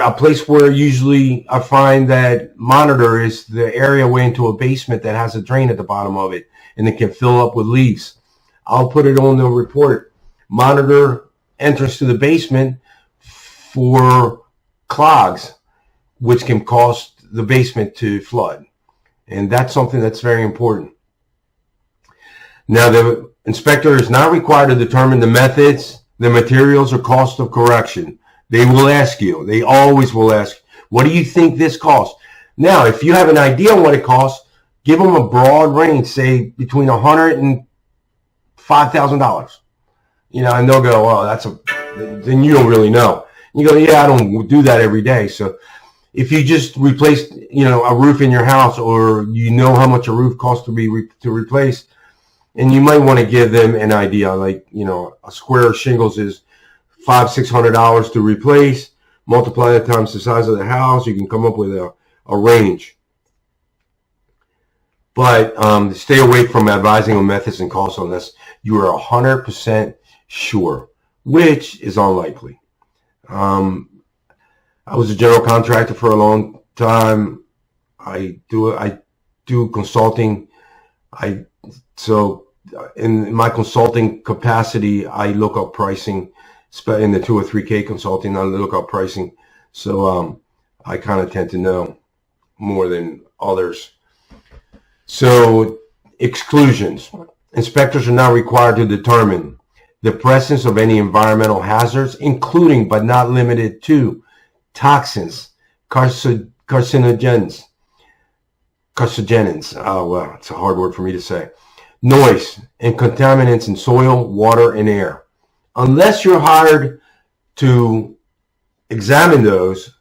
a place where usually I find that monitor is the area way into a basement that has a drain at the bottom of it, and it can fill up with leaves. I'll put it on the report. Monitor entrance to the basement for clogs, which can cause the basement to flood. And that's something that's very important. Now, the inspector is not required to determine the methods, the materials, or cost of correction. They will ask you. They always will ask, what do you think this costs? Now, if you have an idea on what it costs, give them a broad range, say between $100 and $5,000. And they'll go, oh, then you don't really know. You go, yeah, I don't do that every day. So if you just replaced, a roof in your house, or how much a roof costs to replace, and you might want to give them an idea, like, a square of shingles is $500-$600 to replace. Multiply that times the size of the house, you can come up with a range. But stay away from advising on methods and costs unless you are 100% sure, which is unlikely. I was a general contractor for a long time. I do consulting. So in my consulting capacity, I look up pricing. In the 2 or 3K consulting, I look up pricing. So I kind of tend to know more than others. So exclusions. Inspectors are not required to determine the presence of any environmental hazards, including but not limited to toxins, carcinogens. Oh, wow, it's a hard word for me to say. Noise and contaminants in soil, water, and air. Unless you're hired to examine those,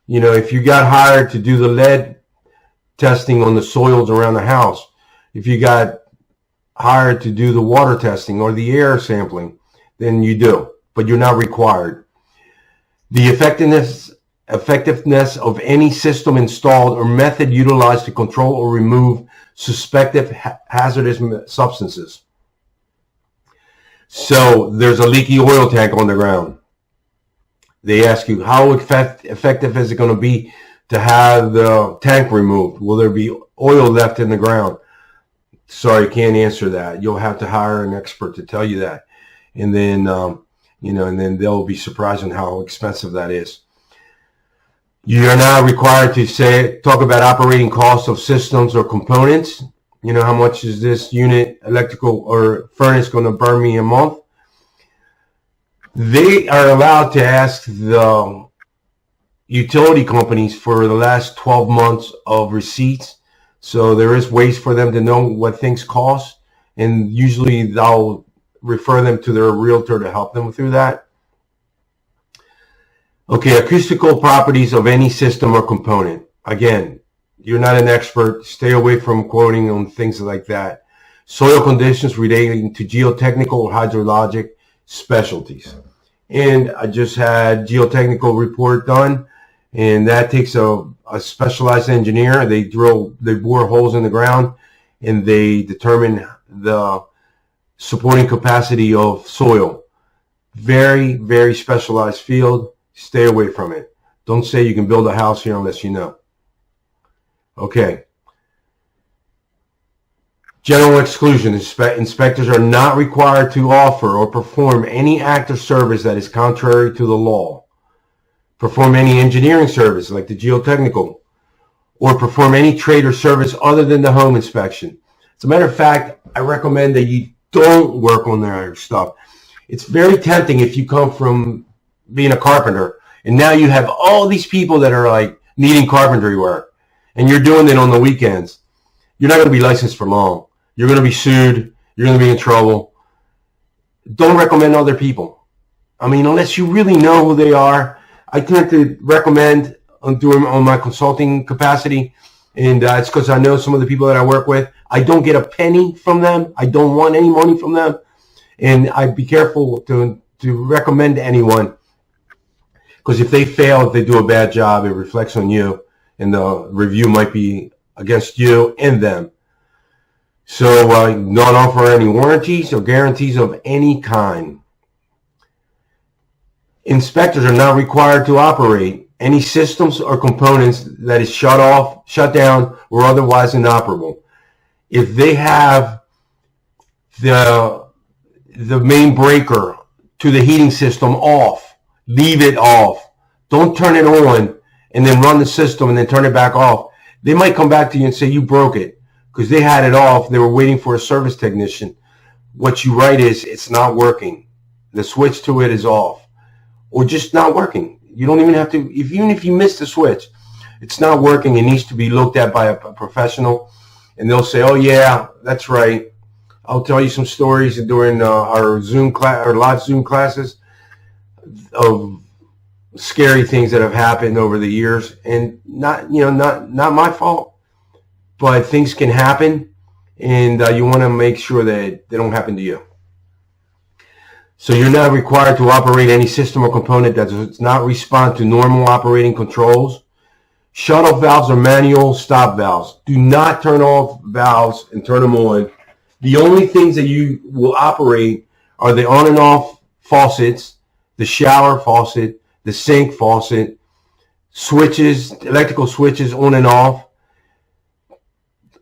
if you got hired to do the lead testing on the soils around the house, if you got hired to do the water testing or the air sampling, then you do, but you're not required. The effectiveness of any system installed or method utilized to control or remove suspected hazardous substances. So there's a leaky oil tank on the ground. They ask you, how effective is it going to be to have the tank removed? Will there be oil left in the ground? Sorry, can't answer that. You'll have to hire an expert to tell you that. And then, and then they'll be surprised on how expensive that is. You're not required to talk about operating costs of systems or components. How much is this unit, electrical or furnace, going to burn me a month? They are allowed to ask the utility companies for the last 12 months of receipts. So there is ways for them to know what things cost. And usually they'll refer them to their realtor to help them through that. Okay, acoustical properties of any system or component. Again, you're not an expert. Stay away from quoting on things like that. Soil conditions relating to geotechnical or hydrologic specialties. And I just had geotechnical report done, and that takes a specialized engineer. They bore holes in the ground, and they determine the supporting capacity of soil. Very, very specialized field. Stay away from it. Don't say you can build a house here unless you know. Okay. General exclusion. Inspectors are not required to offer or perform any act or service that is contrary to the law. Perform any engineering service like the geotechnical, or perform any trade or service other than the home inspection. As a matter of fact, I recommend that you don't work on their stuff. It's very tempting if you come from being a carpenter and now you have all these people that are like needing carpentry work and you're doing it on the weekends. You're not going to be licensed for long. You're going to be sued. You're going to be in trouble. Don't recommend other people. I mean, unless you really know who they are. I tend to recommend on my consulting capacity, and it's because I know some of the people that I work with. I don't get a penny from them. I don't want any money from them, and I'd be careful to recommend to anyone, because if they fail, if they do a bad job, it reflects on you, and the review might be against you and them. So don't offer any warranties or guarantees of any kind. Inspectors are not required to operate any systems or components that is shut off, shut down, or otherwise inoperable. If they have the main breaker to the heating system off, leave it off. Don't turn it on and then run the system and then turn it back off. They might come back to you and say you broke it because they had it off. They were waiting for a service technician. What you write is it's not working. The switch to it is off. Or just not working. You don't even have to, even if you miss the switch, it's not working. It needs to be looked at by a professional. And they'll say, oh yeah, that's right. I'll tell you some stories during our Zoom class, our live Zoom classes of scary things that have happened over the years. And not my fault, but things can happen. And you want to make sure that they don't happen to you. So you're not required to operate any system or component that does not respond to normal operating controls. Shut-off valves are manual stop valves. Do not turn off valves and turn them on. The only things that you will operate are the on and off faucets, the shower faucet, the sink faucet, switches, electrical switches on and off,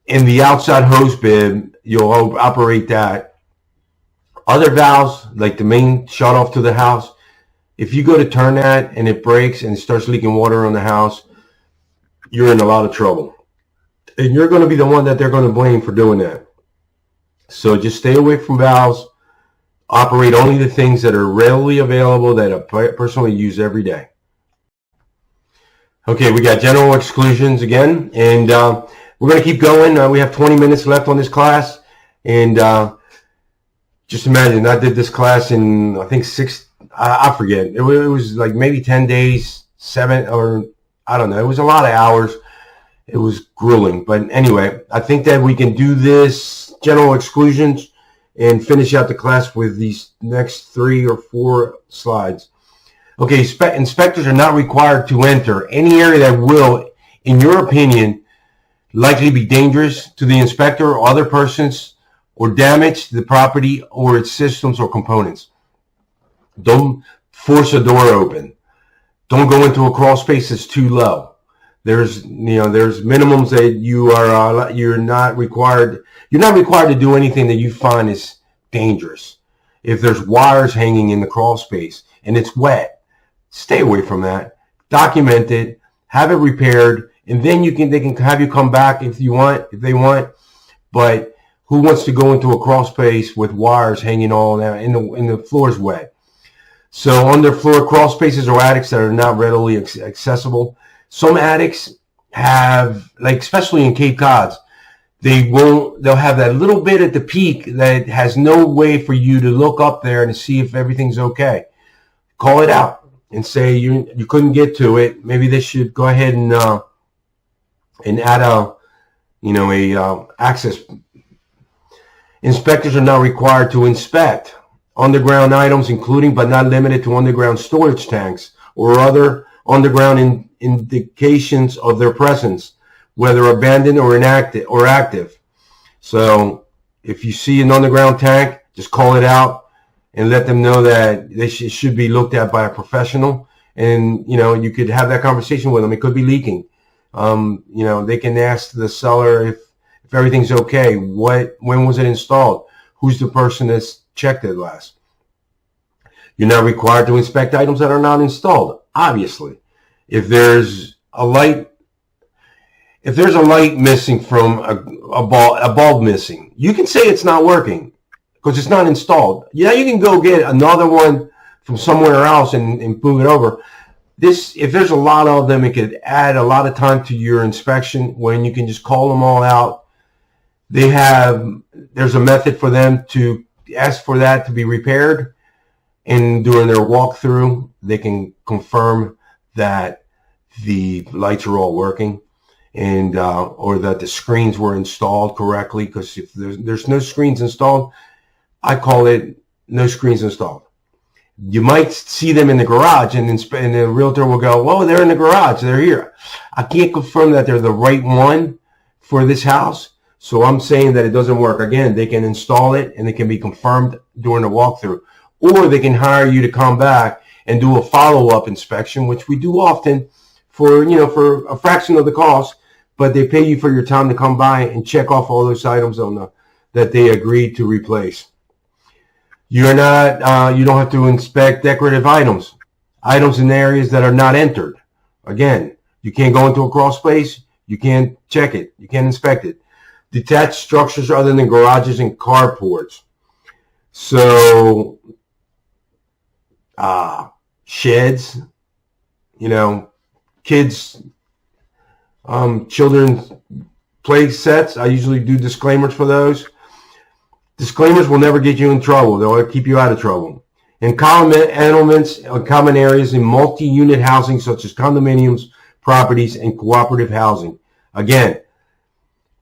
and the outside hose bib, you'll operate that. Other valves, like the main shut off to the house, if you go to turn that and it breaks and it starts leaking water on the house, you're in a lot of trouble. And you're going to be the one that they're going to blame for doing that. So just stay away from valves. Operate only the things that are readily available that a person will use every day. Okay, we got general exclusions again. And we're going to keep going. We have 20 minutes left on this class. And just imagine, I did this class in, I think I forget. It was like maybe 10 days, 7, or I don't know. It was a lot of hours. It was grueling. But anyway, I think that we can do this general exclusions and finish out the class with these next 3 or 4 slides. Okay, inspectors are not required to enter any area that will, in your opinion, likely be dangerous to the inspector or other persons, or damage the property or its systems or components. Don't force a door open. Don't go into a crawl space that's too low. There's minimums that you're not required to do anything that you find is dangerous. If there's wires hanging in the crawl space and it's wet, stay away from that. Document it, have it repaired, and then they can have you come back if they want. But who wants to go into a crawl space with wires hanging all down and the floor's wet? So underfloor crawl spaces or attics that are not readily accessible. Some attics have, like especially in Cape Cods, they'll have that little bit at the peak that has no way for you to look up there and see if everything's okay. Call it out and say you couldn't get to it. Maybe they should go ahead and add a access. Inspectors are not required to inspect underground items, including but not limited to underground storage tanks or other underground indications of their presence, whether abandoned or inactive or active. So if you see an underground tank, just call it out and let them know that they should be looked at by a professional. And, you could have that conversation with them. It could be leaking. They can ask the seller if everything's okay. When was it installed? Who's the person that's checked it last? You're not required to inspect items that are not installed, obviously. If there's a light missing from a bulb missing, you can say it's not working because it's not installed. Yeah, you can go get another one from somewhere else and move it over. If there's a lot of them, it could add a lot of time to your inspection when you can just call them all out. There's a method for them to ask for that to be repaired, and during their walkthrough, they can confirm that the lights are all working and or that the screens were installed correctly. Because if there's no screens installed, I call it no screens installed. You might see them in the garage, and the realtor will go, "Whoa, they're in the garage. They're here." I can't confirm that they're the right one for this house, so I'm saying that it doesn't work. Again, they can install it, and it can be confirmed during the walkthrough, or they can hire you to come back and do a follow-up inspection, which we do often for a fraction of the cost, but they pay you for your time to come by and check off all those items that they agreed to replace. You don't have to inspect decorative items in areas that are not entered. Again, you can't go into a crawl space. You can't check it. You can't inspect it. Detached structures other than garages and carports. So, sheds, kids, children's play sets. I usually do disclaimers for those. Disclaimers will never get you in trouble. They'll keep you out of trouble. And common elements or common areas in multi-unit housing, such as condominiums, properties, and cooperative housing. Again,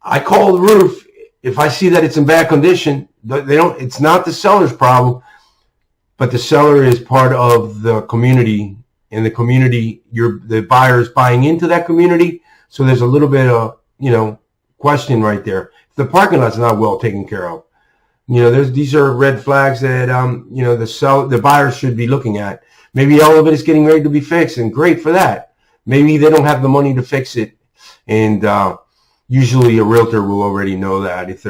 I call the roof if I see that it's in bad condition. It's not the seller's problem, but the seller is part of the community. In the community, the buyer is buying into that community. So there's a little bit of question right there. If the parking lot's not well taken care of, these are red flags that the buyer should be looking at. Maybe all of it is getting ready to be fixed, and great for that. Maybe they don't have the money to fix it, and usually a realtor will already know that. If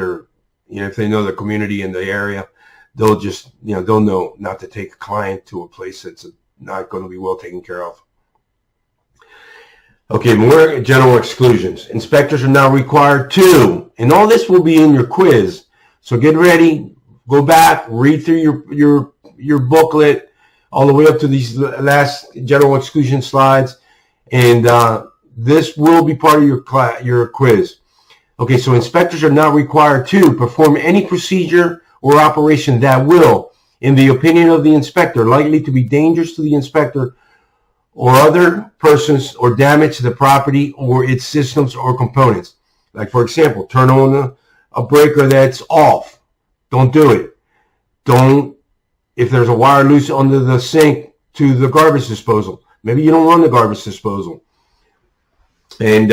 they know the community and the area, they'll just they'll know not to take a client to a place that's not going to be well taken care of. Okay, more general exclusions. Inspectors are now required to, and all this will be in your quiz. So get ready, go back, read through your booklet all the way up to these last general exclusion slides, and this will be part of your quiz. Okay, so inspectors are not required to perform any procedure or operation that will, in the opinion of the inspector, likely to be dangerous to the inspector or other persons or damage to the property or its systems or components. Like, for example, turn on a breaker that's off. Don't do it. If there's a wire loose under the sink to the garbage disposal, maybe you don't run the garbage disposal. And,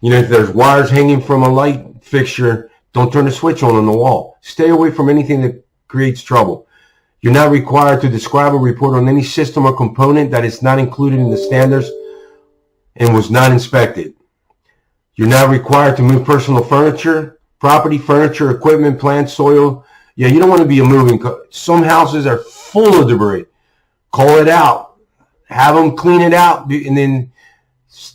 if there's wires hanging from a light fixture, don't turn the switch on the wall. Stay away from anything that creates trouble. You're not required to describe or report on any system or component that is not included in the standards and was not inspected. You're not required to move personal furniture, property, furniture, equipment, plants, soil. Yeah, you don't want to be moving. Some houses are full of debris. Call it out. Have them clean it out. And then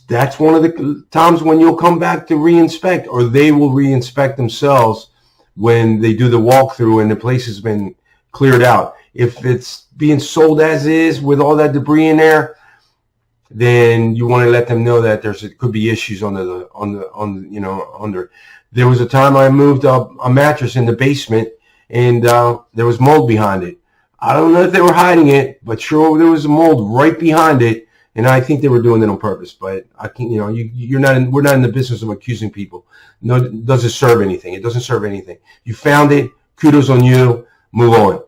that's one of the times when you'll come back to reinspect, or they will reinspect themselves when they do the walkthrough and the place has been cleared out. If it's being sold as is with all that debris in there, then you want to let them know that there could be issues under. There was a time I moved a mattress in the basement, and there was mold behind it. I don't know if they were hiding it, but sure there was a mold right behind it, and I think they were doing it on purpose. But I can't, we're not in the business of accusing people. No, it doesn't serve anything. It doesn't serve anything. You found it. Kudos on you. Move on.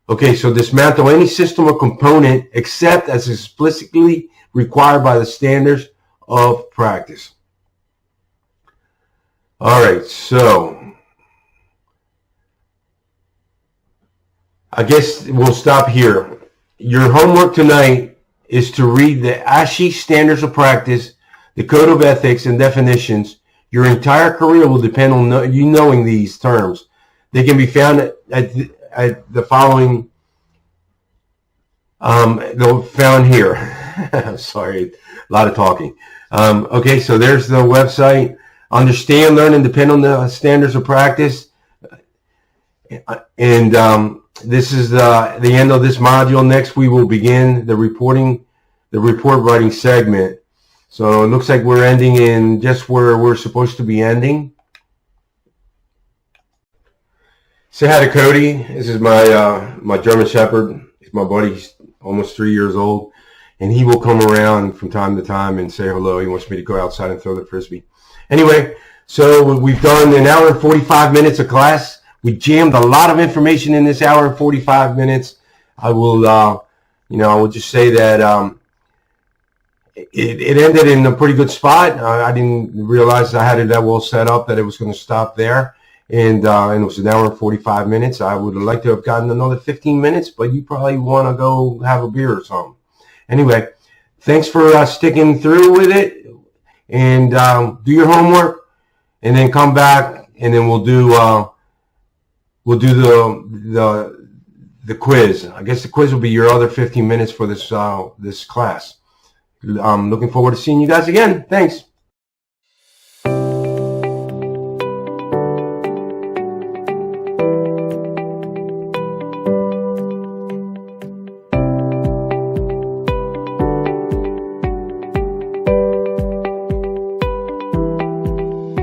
Okay, so dismantle any system or component except as explicitly required by the standards of practice. All right, so I guess we'll stop here. Your homework tonight is to read the ASHI Standards of Practice, the Code of Ethics and Definitions. Your entire career will depend on you knowing these terms. They can be found at the following, they're found here. Sorry, a lot of talking. Okay, so there's the website. Understand, learn, and depend on the standards of practice. And this is the end of this module. Next, we will begin the report writing segment. So it looks like we're ending in just where we're supposed to be ending. Say hi to Cody. This is my German Shepherd. He's my buddy. He's almost 3 years old. And he will come around from time to time and say hello. He wants me to go outside and throw the Frisbee. Anyway, so we've done an hour and 45 minutes of class. We jammed a lot of information in this hour and 45 minutes. I will, I will just say that it ended in a pretty good spot. I didn't realize I had it that well set up that it was going to stop there. And it was an hour and 45 minutes. I would have liked to have gotten another 15 minutes, but you probably want to go have a beer or something. Anyway, thanks for sticking through with it. And do your homework, and then come back, and then we'll do the quiz. I guess the quiz will be your other 15 minutes for this this class. I'm looking forward to seeing you guys again. Thanks.